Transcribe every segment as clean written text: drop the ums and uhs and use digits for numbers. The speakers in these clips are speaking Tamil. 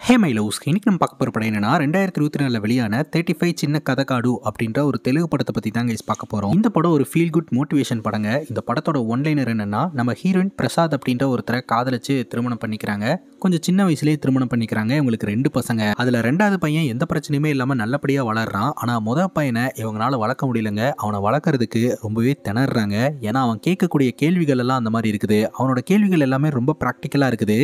ஹே மை லவ்ஸ் இன்னைக்கு நம்ம பார்க்க போகிற படம் என்னன்னா 2024 வெளியான 35 சின்ன கதகாடு அப்படின்ற ஒரு தெலுங்கு படத்தை பற்றி தாங்க பார்க்க போகிறோம். இந்த படம் ஒரு ஃபீல் குட் மோட்டிவேஷன் படங்க. இந்த படத்தோட ஒன்லைனர் என்னன்னா, நம்ம ஹீரோயின் பிரசாத் அப்படின்ற ஒருத்தரை காதலிச்சு திருமணம் பண்ணிக்கிறாங்க. கொஞ்சம் சின்ன வயசுலேயே திருமணம் பண்ணிக்கிறாங்க. இவங்களுக்கு 2 பசங்க. அதில் 2வது பையன் எந்த பிரச்சனையுமே இல்லாமல் நல்லபடியாக வளர்றான். ஆனால் முதல் பையனை இவங்களால வளர்க்க முடியலங்க. அவனை வளர்க்குறதுக்கு ரொம்பவே திணறாங்க. ஏன்னா அவன் கேட்கக்கூடிய கேள்விகள் எல்லாம் அந்த மாதிரி இருக்குது. அவனோட கேள்விகள் எல்லாமே ரொம்ப ப்ராக்டிக்கலாக இருக்குது.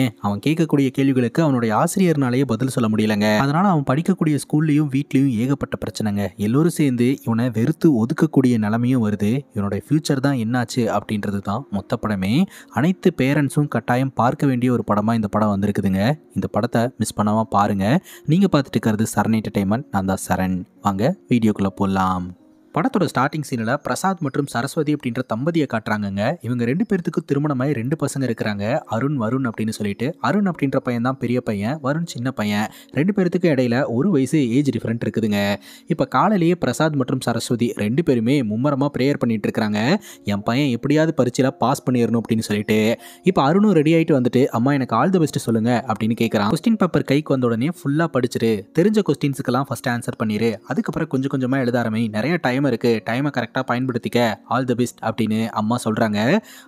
ஏன் அவன் கேட்கக்கூடிய கேள்விகளுக்கு அவனுடைய ஆசிரியர்னாலேயே பதில் சொல்ல முடியலங்க. அதனால அவன் படிக்கக்கூடிய ஸ்கூல்லையும் வீட்லயும் ஏகப்பட்ட பிரச்சனைங்க. எல்லோரும் சேர்ந்து இவனை வெறுத்து ஒதுக்கக்கூடிய நிலைமையும் வருது. இவனுடைய ஃபியூச்சர் தான் என்னாச்சு அப்படின்றது தான் மொத்த படமே. அனைத்து பேரண்ட்ஸும் கட்டாயம் பார்க்க வேண்டிய ஒரு படமா இந்த படம் வந்திருக்குதுங்க. இந்த படத்தை மிஸ் பண்ணாம பாருங்க. நீங்க பார்த்துட்டு இருக்கிறது சரண் என்டர்டைன்மெண்ட். நான் தான் சரண். வாங்க வீடியோக்குள்ள போகலாம். படத்தோட ஸ்டார்டிங் சீனில் பிரசாத் மற்றும் சரஸ்வதி அப்படின்ற தம்பதியை காட்டுறாங்கங்க. இவங்க 2 பேர்த்துக்கு திருமணமாய் 2 பசங்க இருக்கிறாங்க. வருண் அப்படின்னு சொல்லிட்டு. அருண் அப்படின்ற பையன் தான் பெரிய பையன், வருண் சின்ன பையன். 2 பேர்த்துக்கு இடையில 1 வயசு ஏஜ் டிஃபரெண்ட் இருக்குதுங்க. இப்போ காலையிலேயே பிரசாத் மற்றும் சரஸ்வதி 2 பேருமே மும்மரமாக ப்ரேயர் பண்ணிட்டு இருக்கிறாங்க. என் பையன் எப்படியாவது பரீட்சையில் பாஸ் பண்ணிடணும் அப்படின்னு சொல்லிட்டு. இப்போ அருணும் ரெடி ஆகிட்டு வந்துட்டு, அம்மா எனக்கு ஆல் தி பெஸ்ட் சொல்லுங்க அப்படின்னு கேட்குறான். கொஸ்டின் பேப்பர் கைக்கு வந்த உடனே ஃபுல்லாக படிச்சுட்டு தெரிஞ்ச கொஸ்டின்ஸுக்கெல்லாம் ஃபர்ஸ்ட் ஆன்சர் பண்ணிடு, அதுக்கப்புறம் கொஞ்சம் கொஞ்சமாக எழுத ஆரம்பி, நிறைய டைம் இருக்கு, டைமை கரெக்டாக பயன்படுத்திக்க, ஆல் தி பெஸ்ட் அப்படின்னு அம்மா சொல்றாங்க.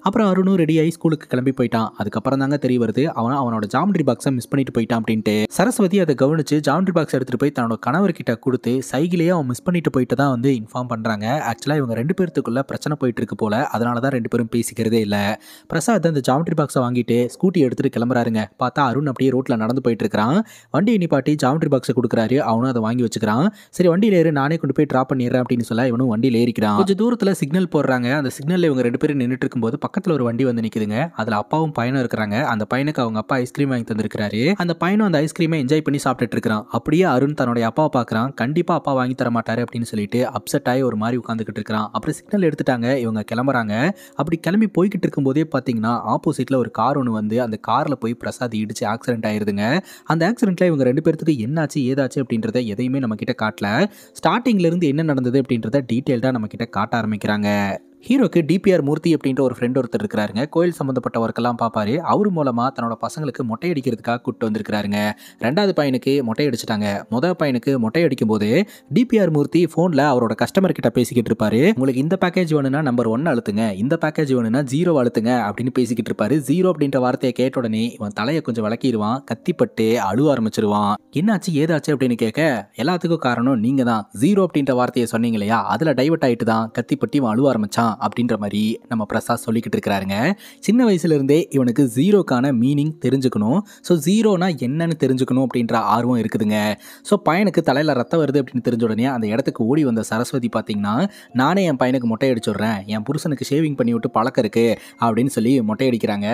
அப்புறம் அருணும் ரெடி ஆகி ஸ்கூலுக்கு கிளம்பி போயிட்டான். அதுக்கப்புறம் தாங்க தெரிய வருது அவனோட ஜாமெட்ரி பாக்ஸை மிஸ் பண்ணிட்டு போயிட்டான் அப்படின்ட்டு. சரஸ்வதி அதை கவனிச்சு ஜாமெட்ரி பாக்ஸ் எடுத்துட்டு போய் தன்னோட கணவர்கிட்ட கொடுத்து சைகிலேயே அவன் மிஸ் பண்ணிட்டு போயிட்டு தான் இன்ஃபார்ம் பண்றாங்க. ஆக்சுவலாக இவங்க 2 பேர்த்துக்குள்ள பிரச்சனை போயிட்டு இருக்கு போல. அதனால தான் 2 பேரும் பேசிக்கிறதே இல்லை. பிரசாத் அந்த ஜாமெட்ரி பாக்ஸை வாங்கிட்டு ஸ்கூட்டி எடுத்துட்டு கிளம்புறாருங்க. பார்த்தா அருண் அப்படியே ரோட்ல நடந்து போயிட்டு இருக்கிறான். வண்டியை நிப்பாட்டி ஜாமெட்ரி பாக்ஸை கொடுக்குறாரு. அவனும் அதை வாங்கி வச்சுக்கிறான். சரி வண்டியில ஏறு, நானே கொண்டு போய் டிராப் பண்ணிடுறேன் அப்படின்னு சொல்ல இவனும் வண்டியில் ஏறிக்கிறான். கொஞ்சம் தூரத்தில் சிக்னல் போடுறாங்க. அந்த சிக்னல்ல இவங்க 2 பேரும் நின்றுட்டு இருக்கும்போது பக்கத்தில் ஒரு வண்டி வந்து நிற்குதுங்க. அதில் அப்பாவும் பையனும் இருக்கிறாங்க. அந்த பையனுக்கு அவங்க அப்பா ஐஸ்கிரீம் வாங்கி தந்திருக்கிறாரு. அந்த பையனும் அந்த ஐஸ்கிரீமை என்ஜாய் பண்ணி சாப்பிட்டுட்டு இருக்கிறான். அப்படியே அருண் தன்னுடைய அப்பாவை பார்க்குறான். கண்டிப்பா அப்பா வாங்கி தர மாட்டாரு அப்படின்னு சொல்லிட்டு அப்செட் ஆகி ஒரு மாதிரி உட்காந்துக்கிட்டு இருக்கிறான். அப்புறம் சிக்னல் எடுத்துட்டாங்க, இவங்க கிளம்புறாங்க. அப்படி கிளம்பி போய்கிட்டு இருக்கும்போதே பார்த்தீங்கன்னா ஆப்போசிட்ல ஒரு கார் ஒன்று வந்து அந்த கார்ல போய் பிரசாத் இடிச்சு ஆக்சிடென்ட் ஆயிருதுங்க. அந்த ஆக்சிடென்ட்ல இவங்க 2 பேருக்கு என்னாச்சு ஏதாச்சு அப்படின்றத எதையுமே நம்ம கிட்ட காட்டல. ஸ்டார்டிங்ல இருந்து என்ன நடந்தது அப்படின்றத டீட்டெயில்டா நம்ம கிட்ட காட்ட ஆரம்பிக்கிறாங்க. ஹீரோக்கு டிபிஆர் மூர்த்தி அப்படின்ற ஒரு ஃப்ரெண்ட் ஒருத்தர் இருக்கிறாருங்க. கோயில் சம்மந்தப்பட்ட ஒர்க்கெல்லாம் பார்ப்பாரு. அவர் மூலமாக தன்னோட பசங்களுக்கு மொட்டை அடிக்கிறதுக்காக கூப்பிட்டு வந்திருக்கிறாருங்க. 2வது பையனுக்கு மொட்டை அடிச்சிட்டாங்க. முதல் பையனுக்கு மொட்டை அடிக்கும் போது டிபிஆர் மூர்த்தி ஃபோனில் அவரோட கஸ்டமர் கிட்ட பேசிக்கிட்டு இருப்பாரு. உங்களுக்கு இந்த பேக்கேஜ் வேணும்னா நம்பர் 1 அழுத்துங்க, இந்த பேக்கேஜ் வேணும்னா 0 அழுத்துங்க அப்படின்னு பேசிக்கிட்டு இருப்பாரு. 0 அப்படின்ற வார்த்தையை கேட்ட உடனே இவன் தலையை கொஞ்சம் விளக்கிடுவான். கத்திப்பட்டு அழுவ ஆரம்பிச்சிருவான். என்னாச்சு ஏதாச்சு அப்படின்னு கேட்க, எல்லாத்துக்கும் காரணம் நீங்க தான், 0 அப்படின்ற வார்த்தையை சொன்னீங்க இல்லையா, அதில் டைவர்ட் ஆகிட்டு தான் கத்திப்பட்டு இவன் அழுவ ஆரம்பிச்சான் அப்படின்ற மாதிரி நம்ம பிரசாத் சொல்லிக்கிட்டு இருக்கிறாருங்க. சின்ன வயசுல இருந்தே இவனுக்கு 0க்கான மீனிங் தெரிஞ்சுக்கணும். ஸோ 0னா என்னன்னு தெரிஞ்சுக்கணும் அப்படின்ற ஆர்வம் இருக்குதுங்க. ஸோ பையனுக்கு தலையில ரத்தம் வருது அப்படின்னு தெரிஞ்ச உடனே அந்த இடத்துக்கு ஓடி வந்த சரஸ்வதி பார்த்தீங்கன்னா, நானே என் பையனுக்கு மொட்டை அடிச்சுடுறேன், என் புருஷனுக்கு ஷேவிங் பண்ணி விட்டு பழக்கம் இருக்கு அப்படின்னு சொல்லி மொட்டை அடிக்கிறாங்க.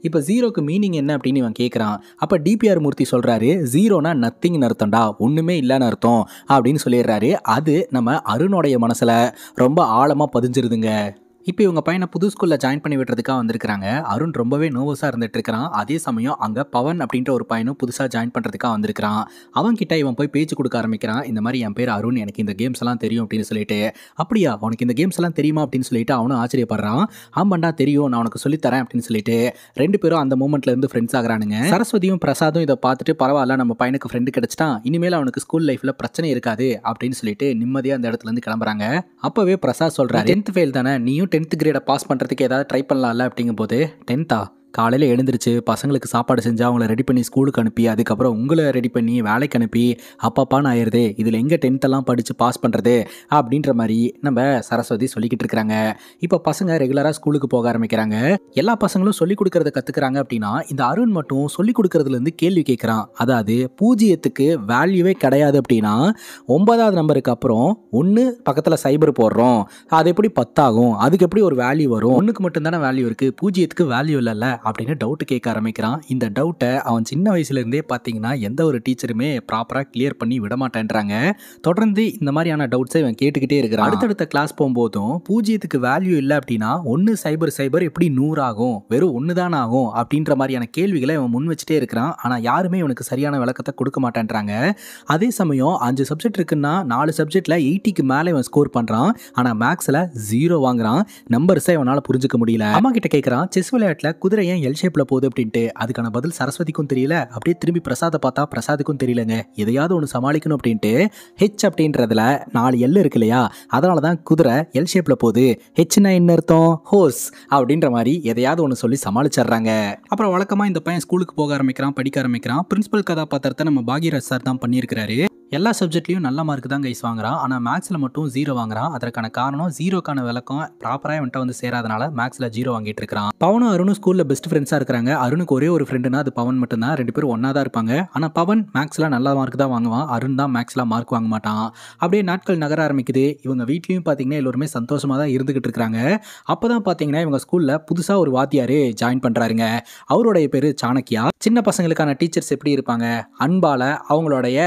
இப்போ 0க்கு மீனிங் என்ன அப்படின்னு இவன் கேட்குறான். அப்போ டிபிஆர் மூர்த்தி சொல்றாரு, 0னா நத்திங்னு அர்த்தம்டா, ஒண்ணுமே இல்லைன்னு அர்த்தம் அப்படின்னு சொல்லிடுறாரு. அது நம்ம அருணோடைய மனசுல ரொம்ப ஆழமா பதிஞ்சிருதுங்க. இப்போ இவங்க பையனை புது ஸ்கூலில் ஜாயின் பண்ணி விட்டுறதுக்காக வந்திருக்கிறாங்க. அருண் ரொம்பவே நர்வஸாக இருந்துட்டு இருக்கிறான். அதே சமயம் அங்கே பவன் அப்படின்ற ஒரு பையனும் புதுசாக ஜாயின் பண்ணுறதுக்காக வந்திருக்கிறான். அவன்கிட்ட இவன் போய் பேச்சு கொடுக்க ஆரம்பிக்கிறான். இந்த மாதிரி என் பேர் அருண், எனக்கு இந்த கேம்ஸ் எல்லாம் தெரியும் அப்படின்னு சொல்லிட்டு. அப்படியா, உனக்கு இந்த கேம்ஸ் எல்லாம் தெரியுமா அப்படின்னு சொல்லிட்டு அவனும் ஆச்சரியப்படுறான். ஆமாண்டா தெரியும், நான் உனக்கு சொல்லித்தரேன் அப்படின்னு சொல்லிட்டு 2 பேரும் அந்த மூமெண்ட்ல இருந்து ஃப்ரெண்ட்ஸ் ஆகிறானுங்க. சரஸ்வதியும் பிரசாதும் இதை பார்த்துட்டு பரவாயில்ல, நம்ம பையனுக்கு ஃப்ரெண்டு கிடைச்சிட்டான், இனிமேல் அவனுக்கு ஸ்கூல் லைஃப்ல பிரச்சனை இருக்காது அப்படின்னு சொல்லிட்டு நிம்மதியாக அந்த இடத்துல இருந்து கிளம்புறாங்க. அப்பவே பிரசாத் சொல்றாரு, 10th ஃபெயில் தானே, நீயும் 10th கிரேடை பாஸ் பண்ணுறதுக்கு ஏதாவது ட்ரை பண்ணலாம்ல அப்படிங்கும்போது, 10th காலையில் எழுந்திரிச்சு பசங்களுக்கு சாப்பாடு செஞ்சு அவங்கள ரெடி பண்ணி ஸ்கூலுக்கு அனுப்பி அதுக்கப்புறம் உங்களை ரெடி பண்ணி வேலைக்கு அனுப்பி அப்பாப்பான்னு ஆயிடுது, இதில் எங்கே 10th படித்து பாஸ் பண்ணுறது அப்படின்ற மாதிரி நம்ம சரஸ்வதி சொல்லிக்கிட்டு இருக்கிறாங்க. இப்போ பசங்க ரெகுலராக ஸ்கூலுக்கு போக ஆரம்பிக்கிறாங்க. எல்லா பசங்களும் சொல்லிக் கொடுக்கறத கற்றுக்குறாங்க. அப்படின்னா இந்த அருண் மட்டும் சொல்லிக் கொடுக்கறதுலேருந்து கேள்வி கேட்குறான். அதாவது 0க்கு வேல்யூவே கிடையாது அப்படின்னா 9வது நம்பருக்கு அப்புறம் 1 பக்கத்தில் சைபர் போடுறோம், அது எப்படி 10 ஆகும், அதுக்கு எப்படி ஒரு வேல்யூ வரும், 1க்கு மட்டும்தானே வேல்யூ இருக்குது, 0க்கு வேல்யூ இல்லைல்ல அப்படின்னு டவுட் கேட்க ஆரம்பிக்கிறான். இந்த டவுட்டை அவன் சின்ன வயசுல இருந்தே பார்த்தீங்கன்னா எந்த ஒரு டீச்சருமே ப்ராப்பராக கிளியர் பண்ணி விட மாட்டேன்றாங்க. தொடர்ந்து இந்த மாதிரியான டவுட்ஸை இவன் கேட்டுக்கிட்டே இருக்கிறான். அடுத்தடுத்த கிளாஸ் போகும்போதும் 0க்கு வேல்யூ இல்லை அப்படின்னா 1 சைபர் சைபர் எப்படி 100 ஆகும், வெறும் 1 தான் ஆகும் அப்படின்ற மாதிரியான கேள்விகளை இவன் முன் வச்சுட்டே இருக்கிறான். ஆனால் யாருமே இவனுக்கு சரியான விளக்கத்தை கொடுக்க மாட்டேன்றாங்க. அதே சமயம் 5 சப்ஜெக்ட் இருக்குன்னா 4 சப்ஜெக்ட்ல 80க்கு மேலே இவன் ஸ்கோர் பண்றான். ஆனால் மேக்ஸ்ல 0 வாங்குறான். நம்பர்ஸை இவனால புரிஞ்சுக்க முடியல. அம்மா கிட்ட கேட்கறான், செஸ் விளையாட்டுல குதிரை ஏன் எல் ஷேப்ல போகுது அப்படின்ட்டு அதுக்கான பதில் சரஸ்வதிக்கும் தெரியல. அப்படியே திரும்பி பிரசாதை பார்த்தா பிரசாதுக்கும் தெரியலங்க. எதையாவது ஒன்று சமாளிக்கணும் அப்படின்ட்டு ஹெச் அப்படின்றதுல 4 எல் இருக்கு இல்லையா, அதனால தான் குதிரை எல் ஷேப்ல போகுது. ஹெச்னா என்ன அர்த்தம்? ஹோஸ் அப்படின்ற மாதிரி எதையாவது ஒன்று சொல்லி சமாளிச்சிடுறாங்க. அப்புறம் வழக்கமா இந்த பையன் ஸ்கூலுக்கு போக ஆரம்பிக்கிறான், படிக்க ஆரம்பிக்கிறான். பிரின்சிபல் கதாபாத்திரத்தை நம்ம பாக்யராஜ் சார் தான் பண்ணியிருக்கிறாரு. எல்லா சப்ஜெக்ட்லையும் நல்ல மார்க் தான் கைஸ் வாங்குறான். ஆனால் மேக்ஸில் மட்டும் 0 வாங்குறான். அதற்கான காரணம் 0க்கான விளக்கம் ப்ராப்பராக இவன்ட்ட வந்து சேராதனால மேக்ஸில் 0 வாங்கிட்டு இருக்கான். பவனும் அருணும் ஸ்கூலில் பெஸ்ட் ஃப்ரெண்ட்ஸாக இருக்கிறாங்க. அருணுக்கு ஒரே ஒரு ஃப்ரெண்டுனா அது பவன் மட்டும்தான். 2 பேரும் ஒன்றா தான் இருப்பாங்க. ஆனால் பவன் மேக்ஸில் நல்ல மார்க் தான் வாங்குவான். அருண் தான் மேக்ஸில் மார்க் வாங்க மாட்டான். அப்படியே நாட்கள் நகர ஆரம்பிக்குது. இவங்க வீட்லையும் பார்த்தீங்கன்னா எல்லோருமே சந்தோஷமாக தான் இருந்துகிட்டு இருக்கிறாங்க. அப்போ தான் பார்த்தீங்கன்னா இவங்க ஸ்கூலில் புதுசாக ஒரு வாத்தியார் ஜாயின் பண்ணுறாருங்க. அவருடைய பேர் சாணக்கியா. சின்ன பசங்களுக்கான டீச்சர்ஸ் எப்படி இருப்பாங்க, அன்பால் அவங்களுடைய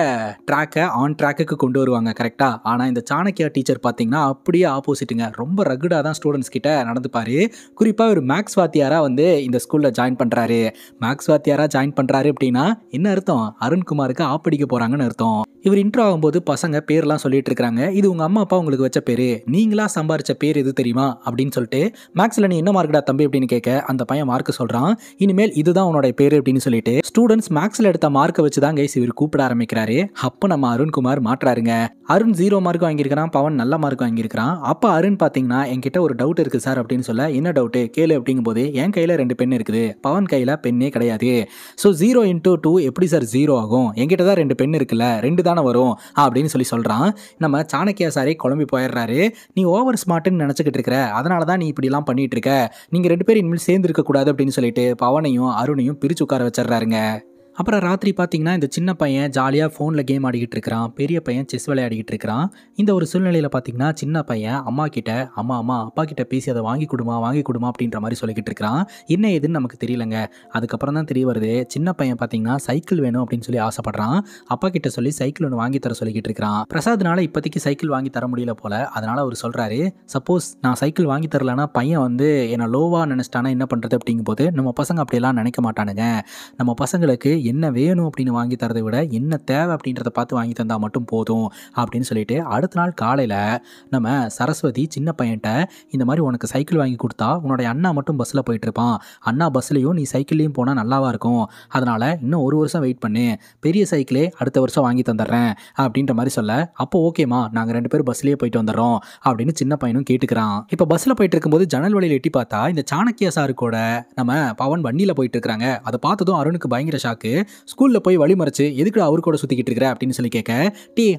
ட்ராக்கை ஆன் ட்ராக்குக்கு கொண்டு வருவாங்க கரெக்டாக. ஆனால் இந்த சாணக்கியா டீச்சர் பார்த்தீங்கன்னா அப்படியே ஆப்போசிட்டுங்க. ரொம்ப ரகுடாக தான் ஸ்டூடெண்ட்ஸ் கிட்ட நடந்துப்பார். குறிப்பாக ஒரு மேக்ஸ் வாத்தியாராக வந்து இந்த ஸ்கூலில் ஜாயின் பண்ணுறாரு. மேக்ஸ் வாத்தியாராக ஜாயின் பண்ணுறாரு அப்படின்னா என்ன அர்த்தம்? அருண்குமாருக்கு ஆப்படிக்க போகிறாங்கன்னு அர்த்தம். இவர் இன்ட்ரோ ஆகும்போது பசங்க பேர்லாம் சொல்லிட்டு இருக்காங்க. இது உங்கள் அம்மா அப்பா உங்களுக்கு வச்ச பேர், நீங்களா சம்பாரிச்ச பேர் எது தெரியுமா அப்படின்னு சொல்லிட்டு, மேக்ஸில் நீ என்ன மார்க்டா தம்பி அப்படின்னு கேட்க அந்த பையன் மார்க்கு சொல்கிறான். இனிமேல் இதுதான் உன்னோட பேர் அப்படின்னு சொல்லிட்டு ஸ்டூடெண்ட்ஸ் மேக்ஸில் எடுத்த மார்க்கை வச்சு தான் கைஸ் இவர் கூப்பிட ஆரம்பிக்கிறாரு. அப்போ நம்ம அருண்குமார் மாற்றாருங்க. அருண் 0 மார்க் வாங்கியிருக்கிறான், பவன் நல்ல மார்க் வாங்கியிருக்கிறான். அப்போ அருண் பார்த்தீங்கன்னா என்கிட்ட ஒரு டவுட் இருக்குது சார் அப்படின்னு சொல்ல, என்ன டவுட்டு கேளு அப்படிங்கும் போது என் கையில் 2 பென் இருக்குது, பவன் கையில் பெண்ணே கிடையாது. ஸோ 0 × 2 எப்படி சார் 0 ஆகும்? என்கிட்ட தான் 2 பென் இருக்குல்ல, 2 தானே வரும் அப்படின்னு சொல்கிறான். நம்ம சாணக்கியா சாரே குழம்பி போயிடுறாரு. நீ ஓவர் ஸ்மார்ட்னு நினச்சிக்கிட்டு இருக்கிற, அதனால தான் நீ இப்படிலாம் பண்ணிட்டு இருக்க, நீங்கள் 2 பேரும் இனிமேல் சேர்ந்து இருக்கக்கூடாது அப்படின்னு சொல்லிட்டு பவனையும் அருணையும் பிரிச்சு உட்கார வச்சிடறாருங்க. அப்புறம் ராத்திரி பார்த்தீங்கன்னா இந்த சின்ன பையன் ஜாலியாக ஃபோனில் கேம் ஆடிக்கிட்டு இருக்கிறான், பெரிய பையன் செஸ் விளையாடிக்கிட்டு இருக்கிறான். இந்த ஒரு சூழ்நிலையில் பார்த்தீங்கன்னா சின்ன பையன் அம்மா கிட்ட அம்மா அப்பா கிட்ட பேசி அதை வாங்கி கொடுமா அப்படின்ற மாதிரி சொல்லிக்கிட்டு இருக்கிறான். என்ன ஏதுன்னு நமக்கு தெரியலங்க. அதுக்கப்புறம் தான் தெரிய வருது, சின்ன பையன் பார்த்தீங்கன்னா சைக்கிள் வேணும் அப்படின்னு சொல்லி ஆசைப்படுறான். அப்பா கிட்ட சொல்லி சைக்கிள் ஒன்று வாங்கி தர சொல்லிக்கிட்டு இருக்கிறான். பிரசாத்னால இப்போதைக்கு சைக்கிள் வாங்கி தர முடியல போல. அதனால அவர் சொல்கிறாரு, சப்போஸ் நான் சைக்கிள் வாங்கி தரலன்னா பையன் வந்து என்னை லோவாக நினச்சிட்டானா என்ன பண்ணுறது அப்படிங்கும் போது, நம்ம பசங்க அப்படியெல்லாம் நினைக்க மாட்டானுங்க. நம்ம பசங்களுக்கு என்ன வேணும் அப்படின்னு வாங்கி தரதை விட என்ன தேவை அப்படின்றத பார்த்து வாங்கி தந்தால் மட்டும் போதும் அப்படின்னு சொல்லிட்டு அடுத்த நாள் காலையில் நம்ம சரஸ்வதி சின்ன பையன்ட்ட இந்த மாதிரி உனக்கு சைக்கிள் வாங்கி கொடுத்தா உன்னோட அண்ணா மட்டும் பஸ்ஸில் போயிட்டு இருப்பான், அண்ணா பஸ்லையும் நீ சைக்கிள்லையும் போனால் நல்லாவா இருக்கும், அதனால் இன்னும் 1 வருஷம் வெயிட் பண்ணு, பெரிய சைக்கிளே அடுத்த வருஷம் வாங்கி தந்துடுறேன் அப்படின்ற மாதிரி சொல்ல, அப்போ ஓகேம்மா நாங்கள் 2 பேரும் பஸ்லேயே போயிட்டு வந்துடுறோம் அப்படின்னு சின்ன பையனும் கேட்டுக்கிறான். இப்போ பஸ்ஸில் போயிட்டு இருக்கும்போது ஜன்னல் வழியில் எட்டி பார்த்தா இந்த சாணக்கியா சாரு கூட நம்ம பவன் வண்டியில் போயிட்டு இருக்கிறாங்க. அதை பார்த்ததும் அருணுக்கு பயங்கர ஷாக்கு. ஸ்கூலில் போய் வழி மறைச்சு எதுக்கு அவர் கூட சுற்றிக்கிட்டு இருக்கிற அப்படின்னு சொல்லி கேட்க,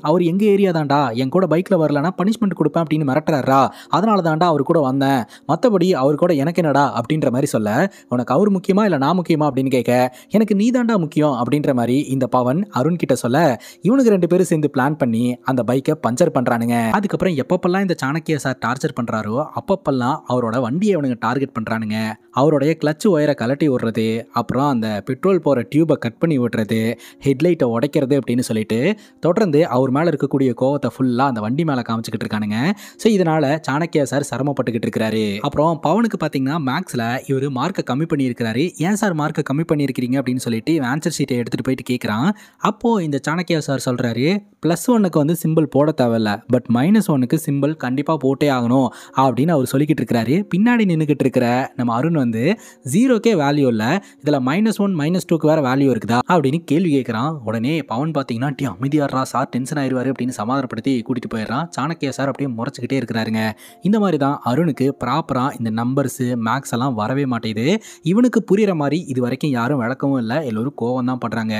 அவர் எங்கள் ஏரியா தான்டா, என் கூட பைக்கில் வரலன்னா பனிஷ்மெண்ட் கொடுப்பேன் அப்படின்னு மிரட்டுறாரா, அதனால தான்டா அவர் கூட வந்தேன், மற்றபடி அவர் கூட எனக்கு என்னடா அப்படின்ற மாதிரி சொல்ல, உனக்கு அவர் முக்கியமா இல்லை நான் முக்கியமா அப்படின்னு கேட்க, எனக்கு நீ தாண்டா முக்கியம் அப்படின்ற மாதிரி இந்த பவன் அருண் கிட்ட சொல்ல, இவனுக்கு 2 பேரும் சேர்ந்து பிளான் பண்ணி அந்த பைக்கை பஞ்சர் பண்ணுறானுங்க. அதுக்கப்புறம் எப்பப்பெல்லாம் இந்த சாணக்கியா சார் டார்ச்சர் பண்ணுறாரோ அப்பப்பெல்லாம் அவரோட வண்டியை அவனுங்க டார்கெட் பண்ணுறானுங்க. அவருடைய கிளச்சு ஒயரை கலட்டி விடுறது, அப்புறம் அந்த பெட்ரோல் போகிற டியூபை கட் பண்ணி விடுறது, ஹெட்லைட்டை உடைக்கிறது அப்படின்னு சொல்லிட்டு தொடர்ந்து அவர் மேலே இருக்கக்கூடிய கோவத்தை ஃபுல்லாக அந்த வண்டி மேலே காமிச்சிக்கிட்டு இருக்கானுங்க. ஸோ இதனால் சாணக்கியா சார் சிரமப்பட்டுக்கிட்டு இருக்கிறாரு. அப்புறம் பவனுக்கு பார்த்தீங்கன்னா மேக்ஸில் இவர் மார்க்கை கம்மி பண்ணியிருக்கிறாரு. ஏன் சார் மார்க்கை கம்மி பண்ணியிருக்கிறீங்க அப்படின்னு சொல்லிட்டு ஆன்சர் ஷீட்டை எடுத்துகிட்டு போயிட்டு கேட்குறான். அப்போது இந்த சாணக்கியா சார் சொல்கிறாரு, +1க்கு வந்து சிம்பிள் போட தேவையில்ல, பட் -1க்கு சிம்பிள் கண்டிப்பாக போட்டே ஆகணும் அப்படின்னு அவர் சொல்லிக்கிட்டு இருக்கிறாரு. பின்னாடி நின்றுக்கிட்டு இருக்கிற நம்ம அருண் வந்து 0க்கே வேல்யூ இல்லை, இதில் -1 -2க்கு வேறு வேல்யூ இருக்குதா அப்படின்னு கேள்வி கேட்குறான். உடனே பவன் பார்த்தீங்கன்னா அமைதியாடுறா சார் டென்ஷன் ஆயிடுவார் அப்படின்னு சமாதானப்படுத்தி கூட்டிகிட்டு போயிடுறான். சாணக்கியா சார் அப்படியே முறைச்சிக்கிட்டே இருக்கிறாருங்க. இந்த மாதிரி தான் அருணுக்கு ப்ராப்பராக இந்த நம்பர்ஸு மேக்ஸ் எல்லாம் வரவே மாட்டேங்குது. இவனுக்கு புரிகிற மாதிரி இது வரைக்கும் யாரும் விளக்கவும் இல்லை, எல்லோரும் கோவம் தான் படுறாங்க.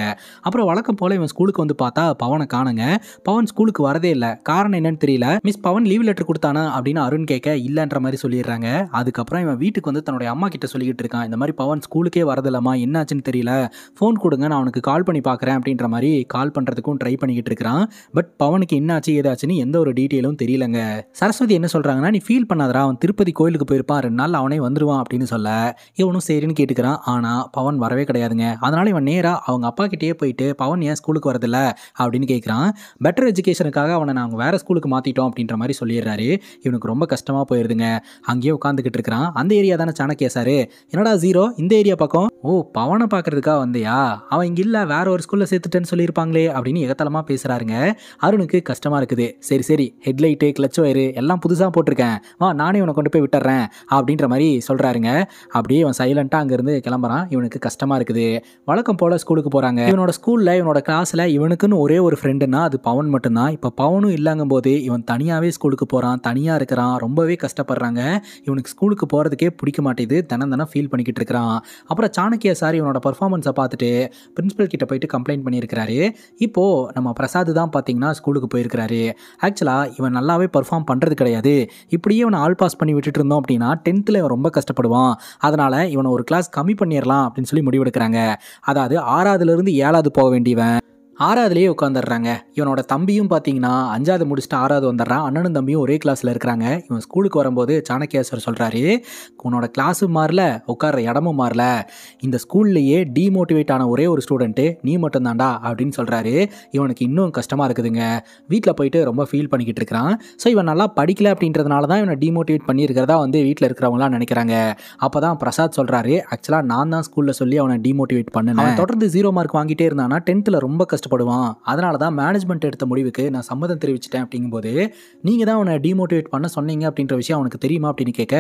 அப்புறம் வழக்கம் போல் இவன் ஸ்கூலுக்கு வந்து பார்த்தா பவனை காணுங்க. பவன் ஸ்கூலுக்கு வரதே இல்லை. காரணம் என்னன்னு தெரியல. மிஸ் பவன் லீவ் லெட்டர் கொடுத்தானா அப்படின்னு அருண் கேட்க இல்லைன்ற மாதிரி சொல்லிடுறாங்க. அதுக்கப்புறம் இவன் வீட்டுக்கு வந்து தன்னுடைய அம்மா கிட்ட சொல்லிக்கிட்டு இருக்கான், இந்த மாதிரி பவன் ஸ்கூலுக்கே வரதில்லம்மா, என்னாச்சுன்னு தெரியல, ஃபோன் கொடுங்க நான் அவனுக்கு கால் பண்ணி பார்க்குறேன் அப்படின்ற மாதிரி கால் பண்ணுறதுக்கும் ட்ரை பண்ணிக்கிட்டு இருக்கிறான். பட் பவனுக்கு என்னாச்சு ஏதாச்சுன்னு எந்த ஒரு டீட்டெயிலும் தெரியலங்க. சரஸ்வதி என்ன சொல்கிறாங்கன்னா, நீ ஃபீல் பண்ணாதரா, அவன் திருப்பதி கோயிலுக்கு போயிருப்பான், 2 நாள் அவனே வந்துடுவான் அப்படின்னு சொல்ல, இவனும் சரின்னு கேட்டுக்கிறான். ஆனால் பவன் வரவே கிடையாதுங்க. அதனால் இவன் நேராக அவங்க அப்பா கிட்டேயே போயிட்டு பவன் ஏன் ஸ்கூலுக்கு வரதில்ல அப்படின்னு கேட்குறான். பெட்டர் எஜுகேஷனுக்காக அவனை நாங்கள் வேறு ஸ்கூலுக்கு மாற்றிட்டோம் அப்படின்ற மாதிரி சொல்லிடுறாரு. இவனுக்கு ரொம்ப கஷ்டமாக போயிடுதுங்க. அங்கேயே உட்காந்துக்கிட்டு இருக்கிறான். அந்த ஏரியா தானே சாணக்கியா சார், என்னடா 0 இந்த ஏரியா பக்கம் ஓ பவனை பார்க்கறதுக்காக வந்தியா, அவன் இங்கே இல்லை வேற ஒரு ஸ்கூலில் சேர்த்துட்டேன்னு சொல்லியிருப்பாங்களே அப்படின்னு எகத்தலமாக பேசுகிறாருங்க. அருணுக்கு கஷ்டமாக இருக்குது. சரி சரி ஹெட்லைட்டு கிளச் ஒயரு எல்லாம் புதுசாக போட்டிருக்கேன், வா நானே இவனை கொண்டு போய் விட்டுறேன் அப்படின்ற மாதிரி சொல்கிறாருங்க. அப்படியே இவன் சைலண்ட்டாக அங்கேருந்து கிளம்புறான். இவனுக்கு கஷ்டமாக இருக்குது. வழக்கம் போல் ஸ்கூலுக்கு போகிறாங்க. இவனோட ஸ்கூலில் இவனோட கிளாஸில் இவனுக்குன்னு ஒரே ஒரு ஃப்ரெண்டுன்னா அது பவன் மட்டும்தான். இப்போ பவனும் இல்லைங்கும் போது இவன் தனியாகவே ஸ்கூலுக்கு போகிறான், தனியாக இருக்கிறான், ரொம்பவே கஷ்டப்படுறாங்க. இவனுக்கு ஸ்கூலுக்கு போகிறதுக்கே பிடிக்க மாட்டேது, தினம் ஃபீல் பண்ணிக்கிட்டு இருக்கிறான். அப்புறம் சாணக்கியா சார் இவனோட பர்ஃபார்மன்ஸை பார்த்துட்டு பிரின்சிபல் கிட்ட போயிட்டு கம்ப்ளைண்ட் பண்ணியிருக்கிறாரு. இப்போது நம்ம பிரசாத் தான் பார்த்தீங்கன்னா ஸ்கூலுக்கு போயிருக்கிறாரு. ஆக்சுவலாக இவன் நல்லாவே பர்ஃபார்ம் பண்ணுறது கிடையாது. இப்படியே இவனை ஆல் பாஸ் பண்ணி விட்டுட்டு இருந்தோம் அப்படின்னா 10th இவன் ரொம்ப கஷ்டப்படுவான். அதனால் இவனை ஒரு கிளாஸ் கம்மி பண்ணிடலாம் அப்படின்னு சொல்லி முடிவெடுக்கிறாங்க. அதாவது 6வதுலேருந்து 7வது போக வேண்டியவன் 6வதுலேயே உட்காந்துடுறாங்க. இவனோட தம்பியும் பார்த்தீங்கன்னா 5வது முடிச்சுட்டு 6வது வந்துடுறான். அண்ணனும் தம்பியும் ஒரே கிளாஸில் இருக்கிறாங்க. இவன் ஸ்கூலுக்கு வரும்போது சாணக்கியா சார் சொல்கிறாரு, உன்னோட கிளாஸும் மாறல, உட்கார்ற இடமும் மாறல, இந்த ஸ்கூல்லையே டீமோட்டிவேட் ஆன ஒரே ஒரு ஸ்டூடெண்ட்டு நீ மட்டும்தான்டா அப்படின்னு சொல்கிறாரு. இவனுக்கு இன்னும் கஷ்டமாக இருக்குதுங்க. வீட்டில் போயிட்டு ரொம்ப ஃபீல் பண்ணிக்கிட்டு இருக்கிறான். ஸோ இவன் நல்லா படிக்கல அப்படின்றதுனால தான் இவனை டீமோட்டிவேட் பண்ணியிருக்கிறதா வீட்டில் இருக்கிறவங்களாம் நினைக்கிறாங்க. அப்போ தான் பிரசாத் சொல்கிறாரு, ஆக்சுவலாக நான் தான் ஸ்கூலில் சொல்லி அவனை டீமோட்டிவேட் பண்ணேன். தொடர்ந்து 0 மார்க் வாங்கிட்டே இருந்தானா 10th ரொம்ப கஷ்டப்படுவான். அதனால தான் மேனேஜ்மெண்ட் எடுத்த முடிவுக்கு நான் சம்மதம் தெரிவிச்சிட்டேன் அப்படிங்கும்போது, நீங்கள் தான் அவனை டீமோட்டிவேட் பண்ண சொன்னீங்க அப்படின்ற விஷயம் அவனுக்கு தெரியுமா அப்படின்னு கேட்க,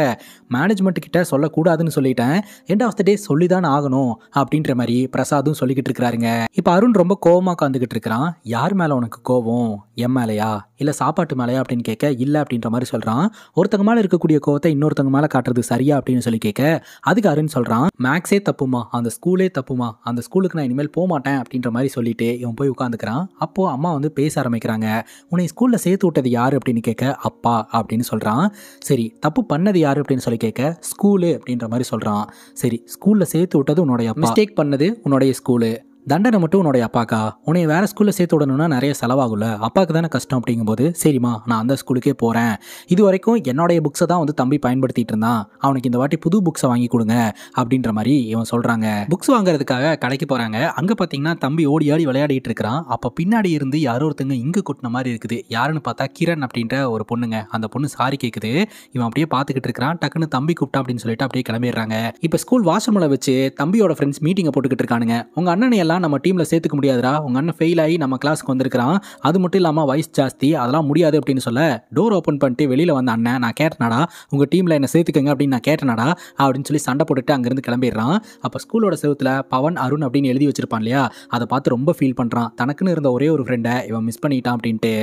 மேனேஜ்மெண்ட் கிட்ட சொல்லக்கூடாதுன்னு சொல்லிட்டேன், எண்ட் ஆஃப் த டே சொல்லி தான் ஆகணும் அப்படின்ற மாதிரி பிரசாதும் சொல்லிக்கிட்டு இருக்கிறாருங்க. இப்போ அருண் ரொம்ப கோவமாக உட்காந்துக்கிட்டு இருக்கிறான். யார் மேலே உனக்கு கோவம், என் மேலையா இல்லை சாப்பாட்டு மேலையா அப்படின்னு கேட்க, இல்லை அப்படின்ற மாதிரி சொல்கிறான். ஒருத்தங்க மேலே இருக்கக்கூடிய கோவத்தை இன்னொருத்தங்க மேலே காட்டுறது சரியா அப்படின்னு சொல்லி கேட்க, அதுக்கு அருண் சொல்கிறான், மேக்ஸே தப்புமா, அந்த ஸ்கூலே தப்புமா, அந்த ஸ்கூலுக்கு நான் இனிமேல் போக மாட்டேன் அப்படின்ற மாதிரி சொல்லிட்டு இவன் போய் உட்காந்துக்கிறான். அப்போது அம்மா பேச ஆரம்பிக்கிறாங்க. உன்னை ஸ்கூலில் சேர்த்து விட்டது யார் அப்படின்னு கேட்க, அப்பா அப்படின்னு சொல்கிறான். சரி தப்பு பண்ணது யார் அப்படின்னு சொல்லி கேட்க, ஸ்கூலு அப்படின்ற மாதிரி சொல்கிறான். சரி ஸ்கூலில் சேர்த்து விட்டது உன்னுடைய அப்பா, மிஸ்டேக் பண்ணது உன்னுடைய ஸ்கூலு, தண்டனை மட்டும் உன்னுடைய அப்பாக்கா, உன்னை வேறு ஸ்கூலில் சேர்த்து விடணும்னா நிறைய செலவாகும்ல, அப்பாவுக்கு தானே கஷ்டம் அப்படிங்கும்போது, சரிம்மா நான் அந்த ஸ்கூலுக்கே போகிறேன், இது வரைக்கும் என்னுடைய புக்ஸை தான் தம்பி பயன்படுத்திட்டு இருந்தான், அவனுக்கு இந்த வாட்டி புது புக்ஸை வாங்கி கொடுங்க அப்படின்ற மாதிரி இவன் சொல்கிறாங்க. புக்ஸ் வாங்குறதுக்காக கடைக்கு போகிறாங்க. அங்கே பார்த்தீங்கன்னா தம்பி ஓடி ஆடி விளையாடிட்டு இருக்கிறான். அப்போ பின்னாடி இருந்து யாரோ ஒருத்தங்க இங்கு கொட்டின மாதிரி இருக்குது. யாருன்னு பார்த்தா கிரண் அப்படின்ற ஒரு பொண்ணுங்க. அந்த பொண்ணு சாரி கேட்குது. இவன் அப்படியே பார்த்துக்கிட்டு இருக்கிறான். டக்குன்னு தம்பி கூப்பிட்டா அப்படின்னு சொல்லிட்டு அப்படியே கிளம்பிடுறாங்க. இப்போ ஸ்கூல் வாஷ்ரூமில் வச்சு தம்பியோட ஃப்ரெண்ட்ஸ் மீட்டிங்கை போட்டுக்கிட்டு இருக்கானுங்க. உங்கள் அண்ணனை எல்லாம் நம்ம டீமில் சேர்த்துக்க முடியாதுடா, உங்கள் அண்ணன் ஃபெயில் ஆகி நம்ம கிளாஸ்க்கு வந்திருக்கிறான், அது மட்டும் இல்லாமல் வயசு ஜாஸ்தி, அதெல்லாம் முடியாது அப்படின்னு சொல்ல, டோர் ஓப்பன் பண்ணிட்டு வெளியில் வந்த அண்ணன், நான் கேட்டனாடா உங்கள் டீமில் என்ன சேர்த்துக்கங்க அப்படின்னு நான் கேட்டனாடா அப்படின்னு சொல்லி சண்டை போட்டுட்டு அங்கேருந்து கிளம்பிடுறான். அப்போ ஸ்கூலோட செவுத்தில் பவன் அருண் அப்படின்னு எழுதி வச்சிருப்பான் இல்லையா, அதை பார்த்து ரொம்ப ஃபீல் பண்ணுறான். தனக்குன்னு இருந்த ஒரே ஒரு ஃப்ரெண்டை இவன் மிஸ் பண்ணிட்டான் அப்படின்ட்டு.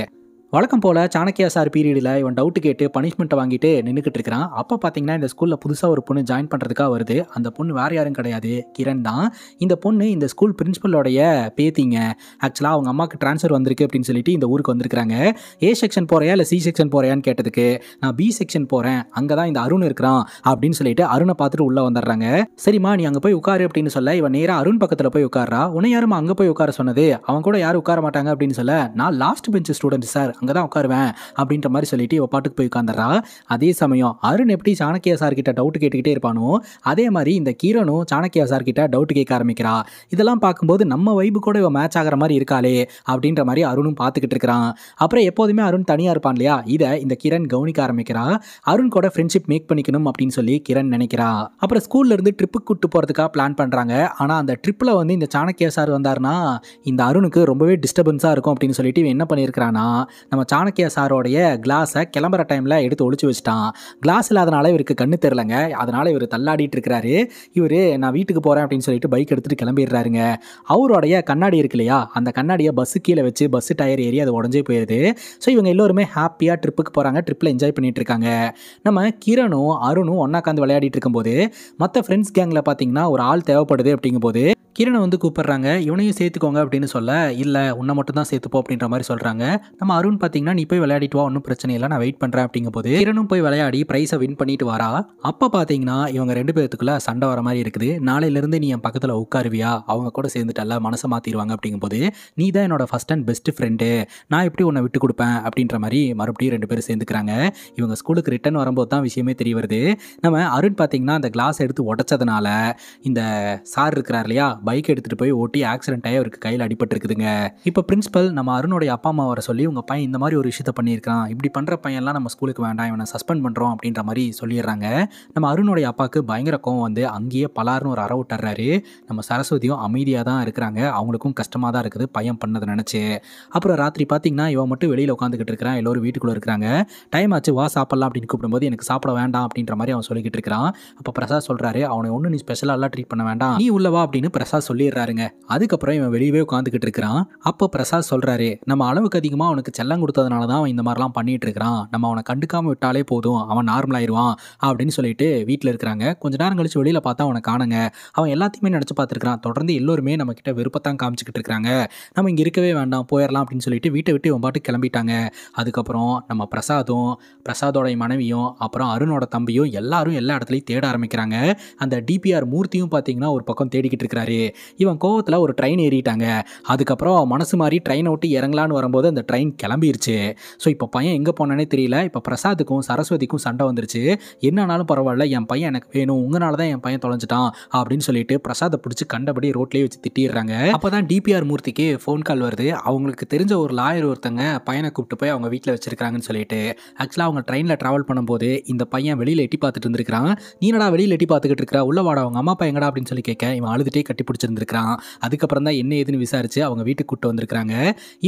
வழக்கம் போல் சாணக்கியா சார் பீரியடில் இவன் டவுட்டு கேட்டு பனிஷ்மெண்ட்டை வாங்கிட்டு நின்றுக்கிட்டு இருக்கிறான். அப்போ பார்த்தீங்கன்னா இந்த ஸ்கூலில் புதுசாக ஒரு பொண்ணு ஜாயின் பண்ணுறதுக்காக வருது. அந்த பொண்ணு வேறு யாரும் கிடையாது, கிரண் தான். இந்த பொண்ணு இந்த ஸ்கூல் பிரின்சிபலோடைய பேத்திங்க. ஆக்சுவலாக அவங்க அம்மாவுக்கு ட்ரான்ஸ்ஃபர் வந்திருக்கு அப்படின்னு சொல்லிட்டு இந்த ஊருக்கு வந்திருக்காங்க. ஏ செக்ஷன் போகிறையா இல்லை சி செக்ஷன் போகிறையான்னு கேட்டதுக்கு, நான் பி செக்ஷன் போகிறேன், அங்கே தான் இந்த அருண் இருக்கிறான் அப்படின்னு சொல்லிட்டு அருணை பார்த்துட்டு உள்ளே வந்துடுறாங்க. சரிம்மா நீ அங்கே போய் உட்காரு அப்படின்னு சொல்ல, இவன் நேராக அருண் பக்கத்தில் போய் உட்காரா. உன்னை யாருமா அங்கே போய் உட்கார சொன்னது, அவன் கூட யாரும் உட்கார மாட்டாங்க அப்படின்னு சொல்ல, நான் லாஸ்ட் பெஞ்ச் ஸ்டூடெண்ட் சார், அங்கே தான் உட்காருவேன் அப்படின்ற மாதிரி சொல்லிட்டு இவ பாட்டுக்கு போய் உட்காந்துறா. அதே சமயம் அருண் எப்படி சாணக்கியா சார் கிட்ட டவுட் கேட்டுக்கிட்டே இருப்பானோ, அதே மாதிரி இந்த கிரணும் சாணக்கியா சார் கிட்ட டவுட் கேட்க ஆரம்பிக்கிறா. இதெல்லாம் பார்க்கும்போது நம்ம வைப்பு கூட இவ மேட்ச் ஆகிற மாதிரி இருக்காளே அப்படின்ற மாதிரி அருணும் பார்த்துக்கிட்டு இருக்கிறான். அப்புறம் எப்போதுமே அருண் தனியாக இருப்பான் இல்லையா, இதை இந்த கிரண் கவனிக்க ஆரம்பிக்கிறா. அருண் கூட ஃப்ரெண்ட்ஷிப் மேக் பண்ணிக்கணும் அப்படின்னு சொல்லி கிரண் நினைக்கிறா. அப்புறம் ஸ்கூல்ல இருந்து ட்ரிப்புக்கு கூட்டு போகிறதுக்காக பிளான் பண்ணுறாங்க. ஆனால் அந்த ட்ரிப்பில் இந்த சாணக்கியா சார் வந்தாருன்னா இந்த அருணுக்கு ரொம்பவே டிஸ்டர்பன்ஸாக இருக்கும் அப்படின்னு சொல்லிட்டு இவன் என்ன பண்ணியிருக்கிறான்னா, நம்ம சாணக்கியா சாரோடைய கிளாஸை கிளம்புற டைமில் எடுத்து ஒழிச்சு வச்சுட்டான். கிளாஸ் இல்லாதனால இவருக்கு கண்ணு தெரிலங்க. அதனால் இவர் தள்ளாடிட்டு இருக்கிறாரு. இவர் நான் வீட்டுக்கு போகிறேன் அப்படின்னு சொல்லிட்டு பைக் எடுத்துகிட்டு கிளம்பிடுறாருங்க. அவருடைய கண்ணாடி இருக்கு இல்லையா, அந்த கண்ணாடியை பஸ்ஸு கீழே வச்சு பஸ்ஸு டயர் ஏறி அது உடஞ்சே போயிடுது. ஸோ இவங்க எல்லோருமே ஹாப்பியாக ட்ரிப்புக்கு போகிறாங்க. ட்ரிப்பில் என்ஜாய் பண்ணிட்டு இருக்காங்க. நம்ம கிரணும் அருணும் ஒன்றா உட்காந்து விளையாடிட்டு இருக்கும்போது மற்ற ஃப்ரெண்ட்ஸ் கேங்கில் பார்த்தீங்கன்னா ஒரு ஆள் தேவைப்படுது அப்படிங்கும்போது கிரணை கூப்பிடுறாங்க. இவனையும் சேர்த்துக்கோங்க அப்படின்னு சொல்ல, இல்லை உன்னை மட்டும் தான் சேர்த்துப்போ அப்படின்ற மாதிரி சொல்கிறாங்க. நம்ம அருண் பார்த்தீங்கன்னா நீ போய் விளையாடிட்டு வா, ஒன்றும் பிரச்சனை இல்லை, நான் வெயிட் பண்ணுறேன் அப்படிங்கும் போது கிரணும் போய் விளையாடி ப்ரைஸை வின் பண்ணிட்டு வரா. அப்போ பார்த்தீங்கன்னா இவங்க 2 பேர்த்துக்குள்ள சண்டை வர மாதிரி இருக்குது. நாளையிலேருந்து நீ என் பக்கத்தில் உட்காருவியா, அவங்க கூட சேர்ந்துட்டல்ல மனசை மாற்றிடுவாங்க அப்படிங்கும்போது, நீ தான் என்னோட ஃபஸ்ட் அண்ட் பெஸ்ட் ஃப்ரெண்டு, நான் எப்படி உன்னை விட்டு கொடுப்பேன் அப்படின்ற மாதிரி மறுபடியும் 2 பேரும் சேர்ந்துக்கிறாங்க. இவங்க ஸ்கூலுக்கு ரிட்டர்ன் வரும்போது தான் விஷயமே தெரிய வருது. நம்ம அருண் பார்த்தீங்கன்னா அந்த கிளாஸ் எடுத்து உடச்சதுனால இந்த சார் இருக்கிறார் இல்லையா பைக் எடுத்துகிட்டு போய் ஓட்டி ஆக்சிடென்ட் ஆகி அவருக்கு கையில் அடிபட்டுருக்குதுங்க. இப்போ பிரின்சிபல் நம்ம அருணோடைய அப்பா அம்மா வர சொல்லி உங்கள் பையன் இந்த மாதிரி ஒரு விஷயத்தை பண்ணியிருக்கான், இப்படி பண்ணுற பையன்லாம் நம்ம ஸ்கூலுக்கு வேண்டாம், இவனை சஸ்பெண்ட் பண்ணுறோம் அப்படின்ற மாதிரி சொல்லிடுறாங்க. நம்ம அருணோடைய அப்பாவுக்கு பயங்கர கோவம் வந்து அங்கேயே பலாருன்னு ஒரு அற விட்டுறாரு. நம்ம சரஸ்வதியும் அமைதியாக தான் இருக்கிறாங்க. அவங்களுக்கும் கஷ்டமாக தான் இருக்குது பையன் பண்ணதை நினச்சி. அப்புறம் ராத்திரி பார்த்தீங்கன்னா இவன் மட்டும் வெளியில் உட்காந்துக்கிட்டு இருக்கிறான். எல்லோரும் வீட்டுக்குள்ளே இருக்கிறாங்க. டைம் ஆச்சு வா சாப்பிடலாம் அப்படின்னு கூப்பிடும்போது எனக்கு சாப்பிட வேண்டாம் அப்படின்ற மாதிரி அவன் சொல்லிக்கிட்டு இருக்கிறான். அப்போ பிரசாத் சொல்கிறாரு, அவனை ஒன்றும் நீ ஸ்பெஷலாக ட்ரீட் பண்ண வேண்டாம், நீ உள்ளவா அப்படின்னு பிரசாத் சொல்லிடுறாருங்க. அதுக்கப்புறம் இவன் வெளியவே உட்காந்துக்கிட்டு இருக்கிறான். அப்போ பிரசாத் சொல்கிறாரு, நம்ம அளவுக்கு அதிகமாக அவனுக்கு செல்லம் கொடுத்ததுனால தான் அவன் இந்த மாதிரிலாம் பண்ணிட்டு இருக்கிறான், நம்ம அவனை கண்டுக்காமல் விட்டாலே போதும், அவன் நார்மல் ஆயிடுவான் அப்படின்னு சொல்லிட்டு வீட்டில் இருக்கிறாங்க. கொஞ்ச நேரம் கழிச்சு வெளியில் பார்த்தா அவனை காணுங்க. அவன் எல்லாத்தையுமே நினச்சி பார்த்துருக்கான். தொடர்ந்து எல்லோருமே நம்ம கிட்ட விருப்பத்தான் காமிச்சிக்கிட்டு இருக்கிறாங்க, நம்ம இங்கே இருக்கவே வேண்டாம் போயிடலாம் அப்படின்னு சொல்லிட்டு வீட்டை விட்டு இவன் பாட்டு கிளம்பிட்டாங்க. அதுக்கப்புறம் நம்ம பிரசாதோட மனைவியும் அப்புறம் அருணோட தம்பியும் எல்லாரும் எல்லா இடத்துலையும் தேட ஆரம்பிக்கிறாங்க. அந்த டிபிஆர் மூர்த்தியும் பார்த்தீங்கன்னா ஒரு பக்கம் தேடிக்கிட்டு இருக்கிறாரு. இவன் கோவத்தில் ஒரு ட்ரெயின் ஏறிட்டாங்க. அதுக்கப்புறம் மனசு மாதிரி ட்ரெயினை விட்டு இறங்கலான்னு வரும்போது அந்த ட்ரெயின் கிளம்பிருச்சு. ஸோ இப்போ பையன் எங்கே போனானே தெரியல. இப்போ பிரசாத்துக்கும் சரஸ்வதிக்கும் சண்டை வந்துருச்சு. என்னன்னாலும் பரவாயில்ல, என் பையன் எனக்கு வேணும், உங்களால தான் என் பையன் தொலைஞ்சிட்டான் அப்படின்னு சொல்லிட்டு பிரசாத்தை பிடிச்சி கண்டபடி ரோட்லேயே வச்சு திட்டிடுறாங்க. அப்போ தான் டிபிஆர் மூர்த்திக்கு ஃபோன் கால் வருது. அவங்களுக்கு தெரிஞ்ச ஒரு லாயர் ஒருத்தங்க பையனை கூப்பிட்டு போய் அவங்க வீட்டில் வச்சிருக்காங்கன்னு சொல்லிட்டு. ஆக்சுவலாக அவங்க ட்ரெயினில் ட்ராவல் பண்ணும்போது இந்த பையன் வெளியில் எட்டி பார்த்துட்டு இருந்திருக்கான். நீனடா வெளியில் எட்டி பார்த்துக்கிட்டு இருக்கிறா, உள்ள வாடா, அவங்க அம்மா அப்பா எங்கடா அப்படின்னு சொல்லி கேட்க இவன் அழுதுட்டே கட்டி பிடிச்சிருந்திருக்கான். அதுக்கப்புறம் தான் என்ன ஏதுன்னு விசாரிச்சு அவங்க வீட்டுக்கு கூப்பிட்டு வந்திருக்காங்க.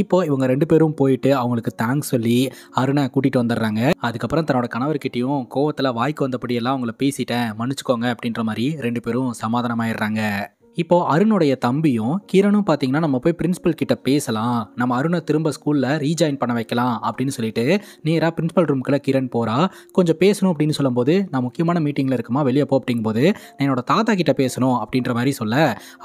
இப்போ இவங்க 2 பேரும் போயிட்டு அவங்களுக்கு தேங்க்ஸ் சொல்லி அருணை கூட்டிட்டு வந்துடுறாங்க. அதுக்கப்புறம் தன்னோட கணவர்கிட்டையும் கோவத்தில் வாய்க்கு வந்தபடியெல்லாம் அவங்கள பேசிட்டேன், மன்னிச்சுக்கோங்க அப்படின்ற மாதிரி 2 பேரும் சமாதானமாயிடுறாங்க. இப்போ அருணுடைய தம்பியும் கிரணும் பார்த்தீங்கன்னா நம்ம போய் பிரின்சிபல் கிட்ட பேசலாம், நம்ம அருணை திரும்ப ஸ்கூலில் ரீஜாயின் பண்ண வைக்கலாம் அப்படின்னு சொல்லிட்டு நேராக பிரின்சிபல் ரூம்குள்ள கிரண் போகிறா. கொஞ்சம் பேசணும் அப்படின்னு சொல்லும்போது நான் முக்கியமான மீட்டிங்கில் இருக்குமா வெளியே போ அப்படிங்கும்போது நான் என்னோட தாத்தா கிட்ட பேசணும் அப்படின்ற மாதிரி சொல்ல,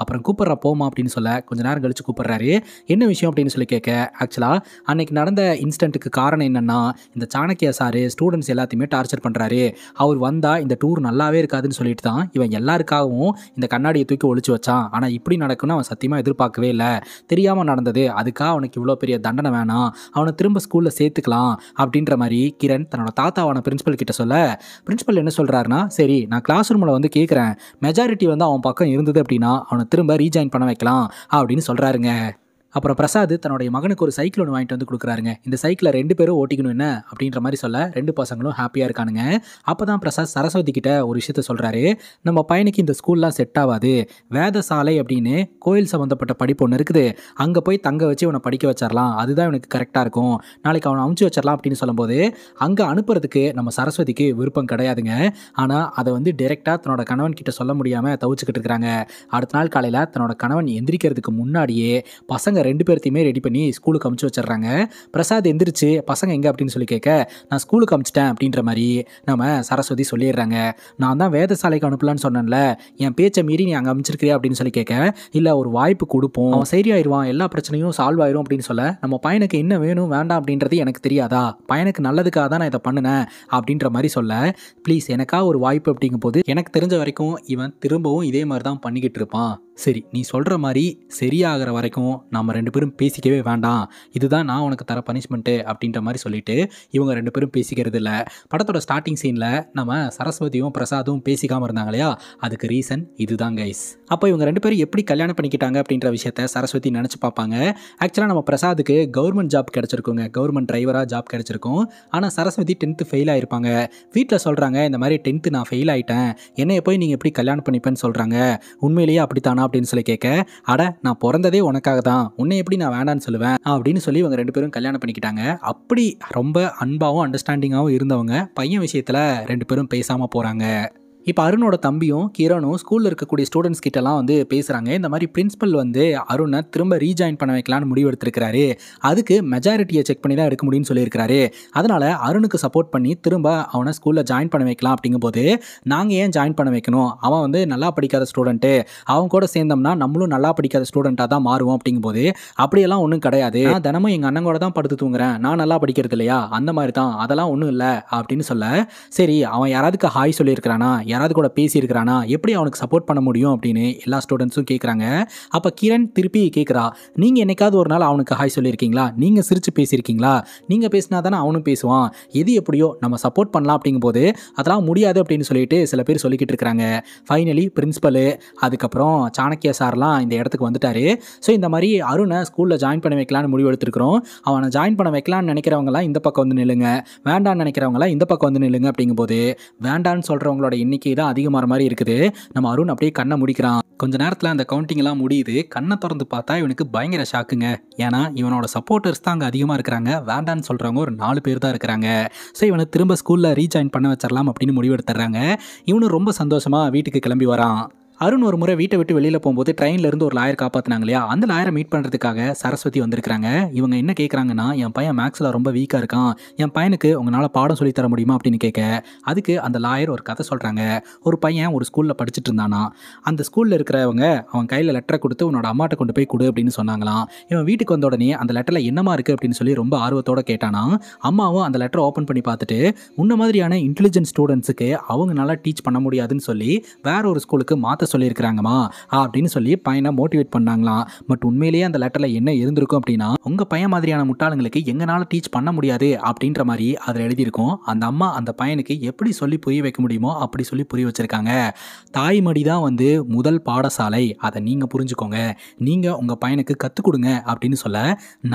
அப்புறம் கூப்பிட்ற போமா அப்படின்னு சொல்ல கொஞ்சம் நேரம் கழிச்சு கூப்பிட்றாரு. என்ன விஷயம் அப்படின்னு சொல்லி கேட்க, ஆக்சுவலாக அன்னைக்கு நடந்த இன்சிடென்ட்டுக்கு காரணம் என்னன்னா இந்த சாணக்கியா சார் ஸ்டூடெண்ட்ஸ் எல்லாத்தையுமே டார்ச்சர் பண்ணுறாரு, அவர் வந்தால் இந்த டூர் நல்லாவே இருக்காதுன்னு சொல்லிட்டு தான் இவன் எல்லாருக்காகவும் இந்த கண்ணாடியை தூக்கி ஒழிச்சு வச்சான். ஆனால் இப்படி நடக்கும்னு அவன் சத்தியமாக எதிர்பார்க்கவே இல்லை, தெரியாமல் நடந்தது, அதுக்காக அவனுக்கு இவ்வளோ பெரிய தண்டனை வேணாம், அவனை திரும்ப ஸ்கூலில் சேர்த்துக்கலாம் அப்படின்ற மாதிரி கிரண் தன்னோட தாத்தாவான பிரின்சிபல் கிட்ட சொல்ல, பிரின்சிபல் என்ன சொல்கிறாருன்னா, சரி நான் கிளாஸ் ரூமில் வந்து கேட்குறேன், மெஜாரிட்டி வந்து அவன் பக்கம் இருந்தது அப்படின்னா அவனை திரும்ப ரீஜாயின் பண்ண வைக்கலாம் அப்படின்னு சொல்கிறாருங்க. அப்புறம் பிரசாத் தன்னுடைய மகனுக்கு ஒரு சைக்கிள் ஒன்று வாங்கிட்டு வந்து கொடுக்குறாருங்க. இந்த சைக்கிளை 2 பேரும் ஓட்டிக்கணும் என்ன அப்படின்ற மாதிரி சொல்ல 2 பசங்களும் ஹாப்பியாக இருக்கானுங்க. அப்போ தான் பிரசாத் சரஸ்வதி கிட்ட ஒரு விஷயத்த சொல்கிறாரு, நம்ம பையனுக்கு இந்த ஸ்கூல்லாம் செட் ஆகாது, வேதசாலை அப்படின்னு கோயில் சம்மந்தப்பட்ட படிப்பு ஒன்று இருக்குது, அங்கே போய் தங்க வச்சு இவனை படிக்க வச்சிடலாம், அதுதான் இவனுக்கு கரெக்டாக இருக்கும், நாளைக்கு அவனை அமுச்சு வச்சிடலாம் அப்படின்னு சொல்லும்போது அங்கே அனுப்புறதுக்கு நம்ம சரஸ்வதிக்கு விருப்பம் கிடையாதுங்க. ஆனால் அதை வந்து டைரெக்டாக தன்னோட கணவன் கிட்ட சொல்ல முடியாமல் தவிச்சுக்கிட்டு இருக்கிறாங்க. அடுத்த நாள் காலையில் தன்னோட கணவன் எந்திரிக்கிறதுக்கு முன்னாடியே பசங்க 2 பேர்த்தையுமே ரெடி பண்ணி ஸ்கூலுக்கு அமுச்சு வச்சிடுறாங்க. பிரசாத் எந்திரிச்சு பசங்க எங்கே அப்படின்னு சொல்லி கேட்க, நான் ஸ்கூலுக்கு அமுச்சிட்டேன் அப்படின்ற மாதிரி நம்ம சரஸ்வதி சொல்லிடுறாங்க. நான் தான் வேதசாலைக்கு அனுப்பலான்னு சொன்னேன்ல, என் பேச்சை மீறி நீ அங்கே அமுச்சிருக்கிறியா அப்படின்னு சொல்லி கேட்க, இல்லை ஒரு வாய்ப்பு கொடுப்போம், அவன் சரியாயிருவான், எல்லா பிரச்சனையும் சால்வ் ஆயிரும் அப்படின்னு சொல்ல, நம்ம பையனுக்கு என்ன வேணும் வேண்டாம் அப்படின்றது எனக்கு தெரியாதா, பையனுக்கு நல்லதுக்காக தான் நான் இதை பண்ணினேன் அப்படின்ற மாதிரி சொல்ல, ப்ளீஸ் எனக்காக ஒரு வாய்ப்பு அப்படிங்கும் போது எனக்கு தெரிஞ்ச வரைக்கும் இவன் திரும்பவும் இதே மாதிரி தான் பண்ணிக்கிட்டு இருப்பான், சரி நீ சொல்கிற மாதிரி சரியாகிற வரைக்கும் நம்ம 2 பேரும் பேசிக்கவே வேண்டாம், இதுதான் நான் உனக்கு தர பனிஷ்மெண்ட்டு அப்படின்ற மாதிரி சொல்லிட்டு இவங்க 2 பேரும் பேசிக்கிறது இல்லை. படத்தோட ஸ்டார்டிங் சீனில் நம்ம சரஸ்வதியும் பிரசாதும் பேசிக்காமல் இருந்தாங்க இல்லையா, அதுக்கு ரீசன் இதுதான் கைஸ். அப்போ இவங்க 2 பேரும் எப்படி கல்யாணம் பண்ணிக்கிட்டாங்க அப்படின்ற விஷயத்த சரஸ்வதி நினச்சி பார்ப்பாங்க. ஆக்சுவலாக நம்ம பிரசாதுக்கு கவர்மெண்ட் ஜாப் கிடச்சிருக்குங்க, கவர்மெண்ட் டிரைவராக ஜாப் கிடச்சிருக்கும். ஆனால் சரஸ்வதி 10th ஃபெயில் ஆகிருப்பாங்க. வீட்டில் சொல்கிறாங்க இந்த மாதிரி 10th நான் ஃபெயில் ஆகிட்டேன், என்னைய போய் நீங்கள் எப்படி கல்யாணம் பண்ணிப்பேன்னு சொல்கிறாங்க, உண்மையிலேயே அப்படித்தானா அப்படின்னு சொல்லி கேட்க, அட நான் பிறந்ததே உனக்காக தான், உன்னை எப்படி நான் வேண்டான்னு சொல்லுவேன் அப்படின்னு சொல்லி இவங்க 2 பேரும் கல்யாணம் பண்ணிக்கிட்டாங்க. அப்படி ரொம்ப அன்பாகவும் அண்டர்ஸ்டாண்டிங்காகவும் இருந்தவங்க பையன் விஷயத்தில் 2 பேரும் பேசாமல் போகிறாங்க. இப்போ அருணோட தம்பியும் கிரணும் ஸ்கூலில் இருக்கக்கூடிய ஸ்டூடெண்ட்ஸ் கிட்டலாம் வந்து பேசுகிறாங்க. இந்த மாதிரி பிரின்சிபல் வந்து அருணை திரும்ப ரீஜாயின் பண்ண வைக்கலான்னு முடிவு எடுத்திருக்கிறாரு, அதுக்கு மெஜாரிட்டியை செக் பண்ணி தான் எடுக்க முடியும்னு சொல்லியிருக்கிறாரு, அதனால் அருணுக்கு சப்போர்ட் பண்ணி திரும்ப அவனை ஸ்கூலில் ஜாயின் பண்ண வைக்கலாம் அப்படிங்கும்போது நாங்கள் ஏன் ஜாயின் பண்ண வைக்கணும், அவன் வந்து நல்லா படிக்காத ஸ்டூடெண்ட்டு, அவன் கூட சேர்ந்தோம்னா நம்மளும் நல்லா படிக்காத ஸ்டூடெண்ட்டாக தான் மாறுவோம் அப்படிங்கும்போது அப்படியெல்லாம் ஒன்றும் கிடையாது, நான் தினமும் எங்கள் அண்ணன் கூட தான் படுத்து தூங்குறேன், நான் நல்லா படிக்கிறது இல்லையா, அந்த மாதிரி தான், அதெல்லாம் ஒன்றும் இல்லை அப்படின்னு சொல்ல, சரி அவன் யாராவதுக்கு ஹாய் சொல்லியிருக்கிறானா, யாராவது கூட பேசியிருக்கிறானா, எப்படி அவனுக்கு சப்போர்ட் பண்ண முடியும் அப்படின்னு எல்லா ஸ்டூடெண்ட்ஸும் கேட்குறாங்க. அப்போ கிரண் திருப்பி கேட்குறா, நீங்கள் என்னைக்காவது ஒரு நாள் அவனுக்கு ஹாய் சொல்லியிருக்கீங்களா, நீங்கள் சிரித்து பேசியிருக்கீங்களா, நீங்கள் பேசினா தானே அவனும் பேசுவான், எது எப்படியோ நம்ம சப்போர்ட் பண்ணலாம் அப்படிங்கும்போது அதெல்லாம் முடியாது அப்படின்னு சொல்லிட்டு சில பேர் சொல்லிக்கிட்டு இருக்கிறாங்க. ஃபைனலி பிரின்ஸிபலு அதுக்கப்புறம் சாணக்கிய சார்லாம் இந்த இடத்துக்கு வந்துட்டாரு. ஸோ இந்த மாதிரி அருணை ஸ்கூலில் ஜாயின் பண்ண வைக்கலான்னு முடிவு எடுத்துருக்கிறோம். அவனை ஜாயின் பண்ண வைக்கலான்னு நினைக்கிறவங்களாம் இந்த பக்கம் வந்து நில்லுங்க, வேண்டான்னு நினைக்கிறவங்களாம் இந்த பக்கம் வந்து நில்லுங்க அப்படிங்கும்போது வேண்டான்னு சொல்கிறவங்களோட எண்ணிக்கை தான் அதிகமாகிற மாதிரி இருக்குது. நம்ம அருண் அப்படியே கண்ணை முடிக்கிறான். கொஞ்ச நேரத்தில் அந்த கவுண்டிங்லாம் முடியுது. கண்ணை திறந்து பார்த்தா இவனுக்கு பயங்கர ஷாக்குங்க. ஏன்னா இவனோட சப்போர்ட்டர்ஸ் தான் அங்கே அதிகமாக இருக்கிறாங்க, வேண்டான்னு சொல்கிறவங்க ஒரு 4 பேர் தான் இருக்கிறாங்க. ஸோ இவனை திரும்ப ஸ்கூலில் ரீஜாயின் பண்ண வச்சிடலாம் அப்படின்னு முடிவு எடுத்துடுறாங்க. இவனும் ரொம்ப சந்தோஷமாக வீட்டுக்கு கிளம்பி வரான். அருண் ஒரு முறை வீட்டை விட்டு வெளியில் போகும்போது ட்ரெயினில் இருந்து ஒரு லாயர் காப்பாற்றினாங்க இல்லையா, அந்த லாயரை மீட் பண்ணுறதுக்காக சரஸ்வதி வந்திருக்கிறாங்க. இவங்க என்ன கேட்குறாங்கன்னா, என் பையன் மேக்ஸில் ரொம்ப வீக்காக இருக்கான், என் பையனுக்கு உங்களால் பாடம் சொல்லி தர முடியுமா அப்படின்னு கேட்க, அதுக்கு அந்த லாயர் ஒரு கதை சொல்கிறாங்க. ஒரு பையன் ஒரு ஸ்கூலில் படிச்சுட்டு இருந்தானா, அந்த ஸ்கூலில் இருக்கிறவங்க அவன் கையில் லெட்டரை கொடுத்து உன்னோட அம்மாட்ட கொண்டு போய் கொடு அப்படின்னு சொன்னாங்களாம். இவன் வீட்டுக்கு வந்த உடனே அந்த லெட்டரில் என்னமா இருக்குது அப்படின்னு சொல்லி ரொம்ப ஆர்வத்தோடு கேட்டானா. அம்மாவும் அந்த லெட்டரை ஓப்பன் பண்ணி பார்த்துட்டு, உன்ன மாதிரியான இன்டெலிஜென்ட் ஸ்டூடெண்ட்ஸுக்கு அவங்க நல்லா டீச் பண்ண முடியாதுன்னு சொல்லி வேற ஒரு ஸ்கூலுக்கு மாற்ற சொல்லியிருக்கிறாங்கம்மா அப்படின்னு சொல்லி பையனை மோட்டிவேட் பண்ணாங்களாம். பட் உண்மையிலேயே அந்த லெட்டரில் என்ன இருந்திருக்கும் அப்படின்னா, உங்கள் பையன் மாதிரியான முட்டாளுங்களுக்கு எங்களால் டீச் பண்ண முடியாது அப்படின்ற மாதிரி அதில் எழுதியிருக்கும். அந்த அம்மா அந்த பையனுக்கு எப்படி சொல்லி புரிய வைக்க முடியுமோ அப்படி சொல்லி புரிய வச்சுருக்காங்க. தாய்மடி தான் வந்து முதல் பாடசாலை, அதை நீங்கள் புரிஞ்சுக்கோங்க, நீங்கள் உங்கள் பையனுக்கு கற்றுக் கொடுங்க அப்படின்னு சொல்ல,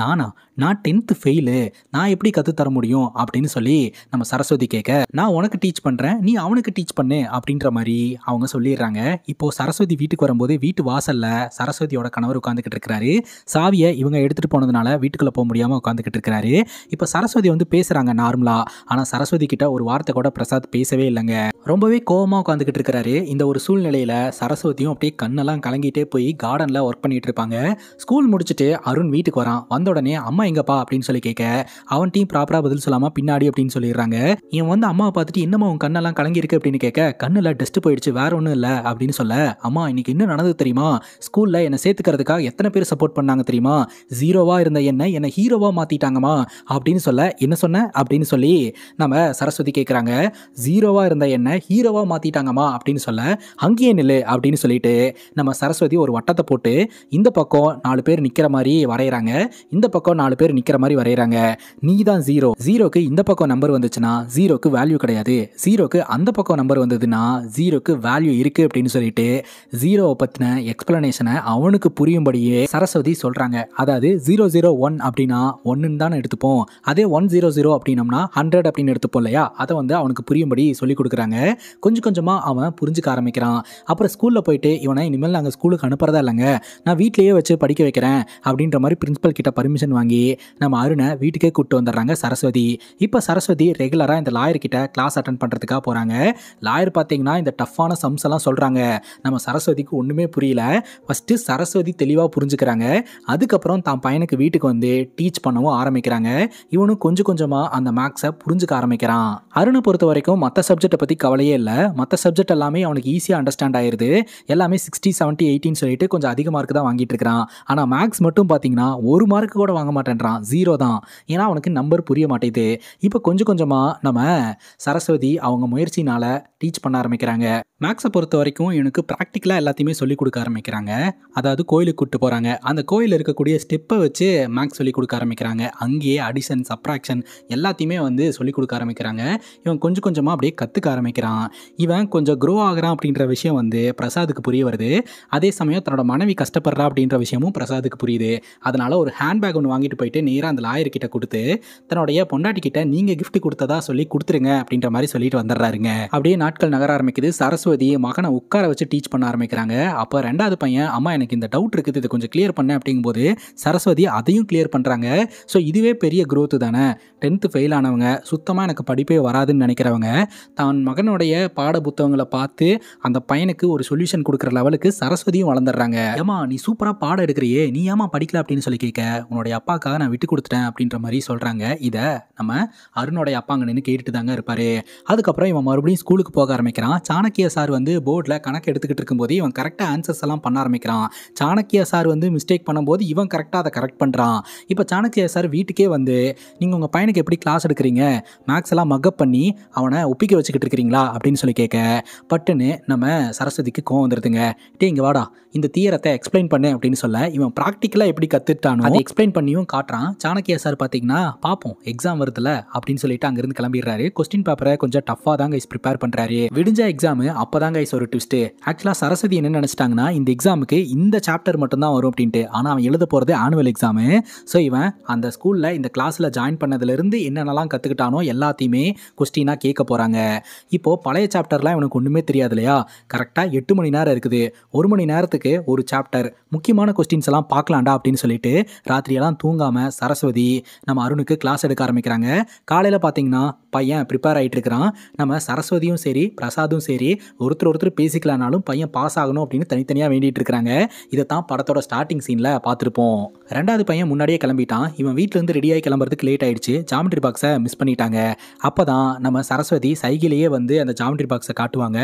நான் 10th ஃபெயிலு, நான் எப்படி கற்றுத்தர முடியும் அப்படின்னு சொல்லி நம்ம சரஸ்வதி கேட்க, நான் உனக்கு டீச் பண்ணுறேன், நீ அவனுக்கு டீச் பண்ணு அப்படின்ற மாதிரி அவங்க சொல்லிடுறாங்க. இப்போது சரஸ்வதி வீட்டுக்கு வரும்போது வீட்டு வாசலில் சரஸ்வதியோட கணவர் உட்காந்துக்கிட்டு இருக்கிறாரு. சாவியை இவங்க எடுத்துகிட்டு போனதுனால வீட்டுக்குள்ளே போக முடியாமல் உட்காந்துக்கிட்டு இருக்கிறாரு. இப்போ சரஸ்வதி வந்து பேசுகிறாங்க நார்மலாக. ஆனால் சரஸ்வதி கிட்ட ஒரு வார்த்தை கூட பிரசாத் பேசவே இல்லைங்க. ரொம்பவே கோவமாக உட்காந்துக்கிட்டு இருக்கிறாரு. இந்த ஒரு சூழ்நிலையில் சரஸ்வதியும் அப்படியே கண்ணெல்லாம் கலங்கிட்டே போய் கார்டனில் ஒர்க் பண்ணிட்டு இருப்பாங்க. ஸ்கூல் முடிச்சுட்டு அருண் வீட்டுக்கு வரான். வந்த உடனே அம்மா எங்கப்பா அப்படின்னு சொல்லி கேட்க, அவன்கிட்டையும் ப்ராப்பராக பதில் சொல்லாமல் பின்னாடி அப்படின்னு சொல்லிடுறாங்க. இவன் வந்து அம்மாவை பார்த்துட்டு என்னம்மா உன் கண்ணெல்லாம் கலங்கிருக்கு அப்படின்னு கேட்க, கண்ணில் டஸ்ட் போயிடுச்சு, வேற ஒன்றும் இல்லை அப்படின்னு சொல்ல, அம்மா இன்னைக்கு என்ன நடந்தது தெரியுமா, ஸ்கூலில் என்னை சேர்த்துக்கிறதுக்காக எத்தனை பேர் சப்போர்ட் பண்ணாங்க தெரியுமா, ஜீரோவாக இருந்த என்னை ஹீரோவாக மாற்றிட்டாங்கம்மா அப்படின்னு சொல்ல, என்ன சொன்ன அப்படின்னு சொல்லி நம்ம சரஸ்வதி கேட்குறாங்க. ஜீரோவாக இருந்த என்னை ஹீரோவாக மாற்றிட்டாங்கம்மா அப்படின்னு சொல்ல, அங்கேயே நில்லு அப்படின்னு சொல்லிட்டு நம்ம சரஸ்வதி ஒரு வட்டத்தை போட்டு இந்த பக்கம் 4 பேர் நிற்கிற மாதிரி வரைகிறாங்க, இந்த பக்கம் 4 பேர் நிற்கிற மாதிரி வரைகிறாங்க. நீ தான் ஜீரோ, ஜீரோக்கு இந்த பக்கம் நம்பர் வந்துச்சுன்னா ஜீரோக்கு வேல்யூ கிடையாது, ஜீரோக்கு அந்த பக்கம் நம்பர் வந்ததுன்னா ஜீரோக்கு வேல்யூ இருக்குது அப்படின்னு சொல்லிட்டு ஜீரோவை பற்றின எக்ஸ்பிளனேஷனை அவனுக்கு புரியும்படியே சரஸ்வதி சொல்கிறாங்க. அதாவது 001 அப்படின்னா 1ன்னு தானே எடுத்துப்போம், அதே 100 அப்படின்னம்னா 100 அப்படின்னு எடுத்துப்போம் இல்லையா, அதை வந்து அவனுக்கு புரியும்படி சொல்லி கொடுக்குறாங்க. கொஞ்சம் கொஞ்சமாக அவன் புரிஞ்சுக்க ஆரம்பிக்கிறான். அப்புறம் ஸ்கூலில் போயிட்டு இவனை இனிமேல் நாங்கள் ஸ்கூலுக்கு அனுப்புறதா இல்லைங்க, நான் வீட்லேயே வச்சு படிக்க வைக்கிறேன் அப்படின்ற மாதிரி பிரின்சிபல் கிட்ட பர்மிஷன் வாங்கி நம்ம அருணை வீட்டுக்கே கூப்பிட்டு வந்துடுறாங்க சரஸ்வதி. இப்போ சரஸ்வதி ரெகுலராக இந்த லாயர் கிட்ட கிளாஸ் அட்டன் பண்ணுறதுக்காக போகிறாங்க. லாயர் பார்த்தீங்கன்னா இந்த டஃப்பான சம்ஸ் எல்லாம் சொல்கிறாங்க. நம்ம சரஸ்வதிக்கு ஒன்றுமே புரியல. ஃபஸ்ட்டு சரஸ்வதி தெளிவாக புரிஞ்சுக்கிறாங்க. அதுக்கப்புறம் தான் பையனுக்கு வீட்டுக்கு வந்து டீச் பண்ணவும் ஆரம்பிக்கிறாங்க. இவனும் கொஞ்சம் கொஞ்சமாக அந்த மேக்ஸை புரிஞ்சுக்க ஆரம்பிக்கிறான். அருணை பொறுத்த வரைக்கும் மற்ற சப்ஜெக்டை பற்றி கவலையே இல்லை. மற்ற சப்ஜெக்ட் எல்லாமே அவனுக்கு ஈஸியாக அண்டர்ஸ்டாண்ட் ஆயிடுது. எல்லாமே 60, 70, 80 சொல்லிட்டு கொஞ்சம் அதிக மார்க் தான் வாங்கிட்டு இருக்கிறான். ஆனால் மேக்ஸ் மட்டும் பார்த்தீங்கன்னா 1 மார்க் கூட வாங்க மாட்டேன்றான், 0 தான். ஏன்னா அவனுக்கு நம்பர் புரிய மாட்டேது. இப்போ கொஞ்சம் கொஞ்சமாக நம்ம சரஸ்வதி அவங்க முயற்சினால் டீச் பண்ண ஆரம்பிக்கிறாங்க. மேக்ஸை பொறுத்த வரைக்கும் இவனுக்கு ப்ராக்டிக்கலாக எல்லாத்தையுமே சொல்லிக் கொடுக்க ஆரம்பிக்கிறாங்க. அதாவது கோயிலுக்கு கூப்பிட்டு போகிறாங்க, அந்த கோயிலில் இருக்கக்கூடிய ஸ்டெப்பை வச்சு மேக்ஸ் சொல்லிக் கொடுக்க ஆரம்பிக்கிறாங்க. அங்கேயே அடிஷன், சப்ராக்ஷன் எல்லாத்தையுமே வந்து சொல்லிக் கொடுக்க ஆரம்பிக்கிறாங்க. இவன் கொஞ்சம் கொஞ்சமாக அப்படியே கற்றுக்க ஆரம்பிக்கிறான். இவன் கொஞ்சம் க்ரோ ஆகிறான் அப்படின்ற விஷயம் வந்து பிரசாத்துக்கு புரிய வருது. அதே சமயம் தன்னோட மனைவி கஷ்டப்படுறா அப்படின்ற விஷயமும் பிரசாத்துக்கு புரியுது. அதனால் ஒரு ஹேண்ட்பேக் ஒன்று வாங்கிட்டு போயிட்டு நேராக அந்த லாயர்கிட்ட கொடுத்து தன்னுடைய பொண்டாட்டிக்கிட்ட நீங்கள் கிஃப்ட் கொடுத்ததா சொல்லி கொடுத்துருங்க அப்படின்ற மாதிரி சொல்லிட்டு வந்துடுறாருங்க. அப்படியே நாட்கள் நகர ஆரம்பிக்குது. சரஸ்வதி மகனை உட்கார வச்சு டீச் பண்ண ஆரம்பிக்கிறாங்க. அப்போ 2வது பையன், அம்மா எனக்கு இந்த டவுட் இருக்குது, இதை கொஞ்சம் கிளியர் பண்ண அப்படிங்கும்போது சரஸ்வதி அதையும் கிளியர் பண்ணுறாங்க. ஸோ இதுவே பெரிய growth தானே. 10th ஃபெயில் ஆனவங்க, சுத்தமாக எனக்கு படிப்பே வராதுன்னு நினைக்கிறவங்க, தான் மகனுடைய பாட புத்தகங்களை பார்த்து அந்த பையனுக்கு ஒரு சொல்யூஷன் கொடுக்குற லெவலுக்கு சரஸ்வதியும் வளர்ந்துடுறாங்க. ஏமா நீ சூப்பராக பாடம் எடுக்கிறியே, நீ ஏமா படிக்கல அப்படின்னு சொல்லி கேட்க, உன்னுடைய அப்பாக்காக நான் விட்டு கொடுத்துட்டேன் அப்படின்ற மாதிரி சொல்கிறாங்க. இதை நம்ம அருணோடைய அப்பா அங்கே நின்று கேட்டுட்டு தாங்க இருப்பார். அதுக்கப்புறம் இவன் மறுபடியும் ஸ்கூலுக்கு போக ஆரம்பிக்கிறான். சாணக்கிய சார் வந்து போர்டில் கணக்கு எடுத்துக்கிட்டு இருக்கும்போது இவன் கரெக்டாக ஆன்சர்ஸ் எல்லாம் பண்ண ஆரம்பிக்கிறான். சாணக்கியா சார் வந்து மிஸ்டேக் பண்ணும்போது இவன் கரெக்டாக அதை கரெக்ட் பண்ணுறான். இப்போ சாணக்கியா சார் வீட்டுக்கே வந்து நீங்கள் உங்கள் பையனுக்கு எப்படி கிளாஸ் எடுக்கிறீங்க, மேக்ஸ் எல்லாம் மக்கப் பண்ணி அவனை ஒப்பிக்க வச்சுக்கிட்டு இருக்கிறீங்களா அப்படின்னு சொல்லி கேட்க பட்டுன்னு நம்ம சரஸ்வதிக்கு கோவம் வந்துடுதுங்க. டே இங்கே வாடா, இந்த தியரத்தை எக்ஸ்பிளைன் பண்ணு அப்படின்னு சொல்ல இவன் ப்ராக்டிக்கலாக எப்படி கற்றுட்டானோ அதை எக்ஸ்பிளைன் பண்ணியும் காட்டுறான். சாணக்கியா சார் பார்த்தீங்கன்னா பார்ப்போம் எக்ஸாம் வருதுல அப்படின்னு சொல்லிட்டு அங்கேருந்து கிளம்பிடுறாரு. கொஸ்டின் பேப்பரை கொஞ்சம் டஃப்பாக தான் கைஸ் ப்ரிப்பேர் பண்ணுறாரு. விடிஞ்ச எக்ஸாமு அப்போ தான் கைஸ் ஒரு ட்விஸ்ட்டு. ஆக்சுவலாக சரஸ்வதி என்ன நினச்சிட்டாங்கன்னா இந்த எக்ஸாமுக்கு இந்த சாப்டர் மட்டும்தான் வரும் அப்படின்ட்டு. ஆனால் அவன் எழுத போகிறது ஆனுவல் எக்ஸாமு. ஸோ இவன் அந்த ஸ்கூலில் இந்த கிளாஸில் ஜாயின் பண்ணதுலேருந்து என்னென்னலாம் கற்றுக்கிட்டானோ எல்லாத்தையுமே கொஸ்டினாக கேட்க போகிறாங்க. இப்போது பழைய சாப்டர்லாம் இவனுக்கு ஒன்றுமே தெரியாது இல்லையா. கரெக்டாக 8 மணி நேரம் இருக்குது. 1 மணி நேரத்துக்கு ஒரு சாப்டர், முக்கியமான கொஸ்டின்ஸ் எல்லாம் பார்க்கலாம்டா அப்படின்னு சொல்லிட்டு ராத்திரியெல்லாம் தூங்காமல் சரஸ்வதி நம்ம அருணுக்கு கிளாஸ் எடுக்க ஆரம்பிக்கிறாங்க. காலையில் பார்த்தீங்கன்னா பையன் ப்ரிப்பேர் ஆகிட்டு இருக்கிறான். நம்ம சரஸ்வதியும் சரி பிரசாதும் சரி ஒருத்தர் பேசிக்கலானாலும் பையன் பாஸ் ஆகணும் அப்படின்னு தனித்தனியாக வேண்டிட்டு இருக்கிறாங்க. இதை தான் படத்தோட ஸ்டார்டிங் சீனில் பார்த்துருப்போம். ரெண்டாவது பையன் முன்னாடியே கிளம்பிட்டான். இவன் வீட்டிலேருந்து ரெடியாகி கிளம்புறதுக்கு லேட் ஆயிடுச்சு. ஜாமெட்ரி பாக்ஸை மிஸ் பண்ணிட்டாங்க. அப்போ தான் நம்ம சரஸ்வதி சைக்கிளையே வந்து அந்த ஜாமெட்ரி பாக்ஸை காட்டுவாங்க.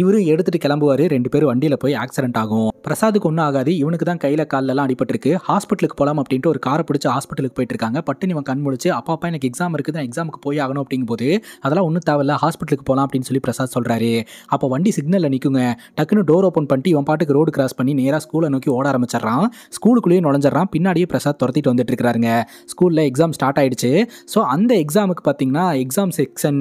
இவரும் எடுத்துகிட்டு கிளம்புவார். 2 பேரும் வண்டியில் போய் ஆக்சிடென்ட் ஆகும். பிரசாதுக்கு ஒன்றும் ஆகாது. இவனுக்கு தான் கையில் காலெல்லாம் அடிபட்டிருக்கு. ஹாஸ்பிட்டலுக்கு போகலாம் அப்படின்ட்டு ஒரு காரை பிடிச்சி ஹாஸ்பிட்டலுக்கு போயிட்டு இருக்காங்க. பட்டுன்னு இவன் கண் முழிச்சு அப்பா எனக்கு எக்ஸாம் இருக்குது, நான் எக்ஸாமுக்கு போய் ஆகணும் அப்படிங்கும்போது அதெல்லாம் ஒன்றும் தேவையில்ல, ஹாஸ்பிட்டலுக்கு போகலாம் அப்படின்னு சொல்லி பிரசாத் சொல்கிறாரு. அப்போ வண்டி சிக்னலில் நிற்குங்க. டக்குன்னு டோர் ஓப்பன் பண்ணிட்டு இவன் பாட்டுக்கு ரோடு கிராஸ் பண்ணி நேராக ஸ்கூலை நோக்கி ஓட ஆரம்பிச்சிடறான். ஸ்கூலுக்குள்ளேயே நுழைஞ்சிடறான். பின்னாடியே பிரசாத் துரத்திட்டு வந்துட்டு இருக்கிறாருங்க. ஸ்கூலில் எக்ஸாம் ஸ்டார்ட் ஆயிடுச்சு. ஸோ அந்த எக்ஸாமுக்கு பார்த்தீங்கன்னா எக்ஸாம் செக்ஷன்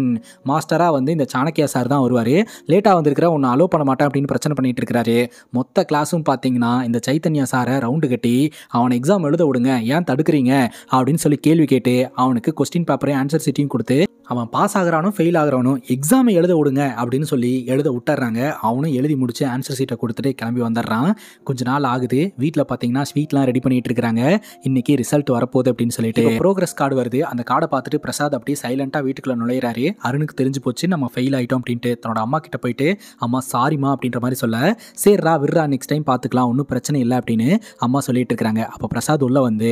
மாஸ்டராக வந்து இந்த சாணக்கியா சார் தான் வருவார். லேட்டாக வந்திருக்கிற ஒன்று அலோவ் பண்ண மாட்டேன் அப்படின்னு பிரச்சனை பண்ணிட்டு இருக்கிறாரு. மொத்த கிளாஸும் பார்த்தீங்கன்னா இந்த சைத்தன்யா சாரை ரவுண்டு கட்டி அவனை எக்ஸாம் எழுத விடுங்க, ஏன் தடுக்கிறீங்க அப்படின்னு சொல்லி கேள்வி கேட்டு அவனுக்கு கொஸ்டின் பேப்பரையும் ஆன்சர் சீட்டையும் கொடுத்து அவன் பாஸ் ஆகிறானோ ஃபெயில் ஆகிறானோ எக்ஸாமை எழுத விடுங்க அப்படின்னு சொல்லி எழுத விட்டுறாங்க. அவனும் எழுதி முடிச்சு ஆன்சர் சீட்டை கொடுத்துட்டு கிளம்பி வந்துடுறான். கொஞ்ச நாள் ஆகுது. வீட்டில் பார்த்தீங்கன்னா ஸ்வீட்லாம் ரெடி பண்ணிட்டு இருக்கிறாங்க. இன்னைக்கு ரிசல்ட் வரப்போகுது அப்படின்னு சொல்லிட்டு ப்ரோக்ரஸ் கார்டு வருது. அந்த கார்டை பார்த்துட்டு பிரசாத் அப்படியே சைலண்டாக வீட்டுக்குள்ள நுழையிறாரு. அருணுக்கு தெரிஞ்சு போச்சு நம்ம ஃபெயில் ஆகிட்டோம் அப்படின்ட்டு. தன்னோட அம்மா கிட்ட போயிட்டு அம்மா சாரிம்மா அப்படின்ற மாதிரி சொல்ல, சரிரா விட்றா நெக்ஸ்ட் டைம் பார்த்துக்கலாம், ஒன்றும் பிரச்சனை இல்லை அப்படின்னு அம்மா சொல்லிட்டு இருக்கிறாங்க. அப்போ பிரசாத் உள்ள வந்து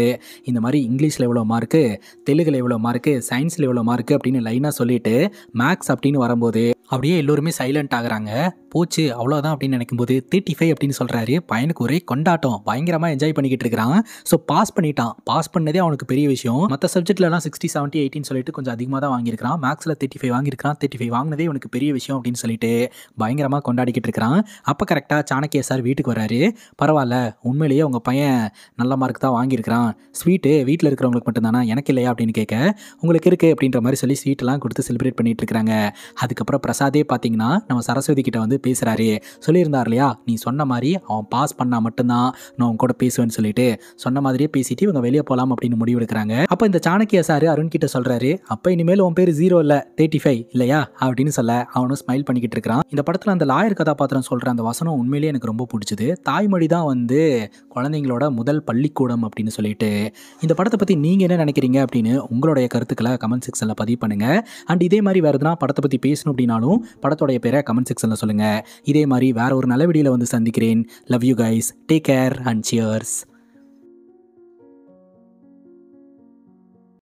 இந்த மாதிரி இங்கிலீஷில் எவ்வளோ மார்க்கு, தெலுங்குல எவ்வளோ மார்க்கு, சயின்ஸில் எவ்வளோ மார்க்கு அப்படின்னு லைனாக சொல்லிட்டு மேக்ஸ் அப்படின்னு வரும்போது அப்படியே எல்லோருமே சைலண்ட் ஆகுறாங்க. போச்சு அவ்வளோதான் அப்படின்னு நினைக்கும்போது 35 அப்படின்னு சொல்கிறாரு. பையனுக்கு ஒரே கொண்டாட்டம், பயங்கரமாக என்ஜாய் பண்ணிக்கிட்டு இருக்கிறான். ஸோ பாஸ் பண்ணிட்டான். பாஸ் பண்ணதே அவனுக்கு பெரிய விஷயம். மற்ற சப்ஜெக்ட்லலாம் 60, 70, 80 சொல்லிட்டு கொஞ்சம் அதிகமாக தான் வாங்கியிருக்கான். மேக்ஸில் 35 வாங்கியிருக்கான். 35 வாங்கினதே இவனுக்கு பெரிய விஷயம் அப்படின்னு சொல்லிட்டு பயங்கரமாக கொண்டாடிக்கிட்டு இருக்கிறான். அப்போ கரெக்டாக சாணக்கியா சார் வீட்டுக்கு வராரு. பரவாயில்ல, உண்மையிலேயே உங்கள் பையன் நல்ல மார்க் தான் வாங்கியிருக்கிறான். ஸ்வீட்டு வீட்டில் இருக்கிறவங்களுக்கு மட்டும்தானா, எனக்கு இல்லையா அப்படின்னு கேட்க, உங்களுக்கு இருக்குது அப்படின்ற மாதிரி சொல்லி ஸ்வீட்டெல்லாம் கொடுத்து செலிப்ரேட் பண்ணிட்டு இருக்கிறாங்க. அதுக்கப்புறம் பிரசாதே பார்த்தீங்கன்னா நம்ம சரஸ்வதி கிட்ட வந்து பேசுகிறாரு. சொல்லியிருந்தார் இல்லையா, நீ சொன்ன மாதிரி அவன் பாஸ் பண்ணால் மட்டும்தான் நான் அவன் கூட பேசுவேன்னு சொல்லிட்டு சொன்ன மாதிரியே பேசிட்டு இவங்க வெளியே போகலாம் அப்படின்னு முடிவு எடுக்கிறாங்க. அப்போ இந்த சாணக்கியா சார் அருண் கிட்ட சொல்கிறாரு, அப்போ இனிமேல் உன் பேர் 0 இல்லை 35 இல்லையா அப்படின்னு சொல்ல அவனும் ஸ்மைல் பண்ணிக்கிட்டு இருக்கிறான். இந்த படத்தில் அந்த லாயர் கதாபாத்திரம் சொல்கிற அந்த வசனம் உண்மையிலேயே எனக்கு ரொம்ப பிடிச்சது. தாய்மொழி தான் வந்து குழந்தைங்களோட முதல் பள்ளிக்கூடம் அப்படின்னு சொல்லிட்டு. இந்த படத்தை பற்றி நீங்கள் என்ன நினைக்கிறீங்க அப்படின்னு உங்களுடைய கருத்துக்களை கமெண்ட் செக்ஷனில் பதிவு பண்ணுங்கள். அண்ட் இதே மாதிரி வேறு எதுனா படத்தை பற்றி பேசணும் அப்படின்னாலும் படத்தோடைய பேரை கமெண்ட் செக்ஷனில் சொல்லுங்கள். இதே மாதிரி வேற ஒரு நல்ல வீடியோவில் வந்து சந்திக்கிறேன். Love you guys, take care and cheers.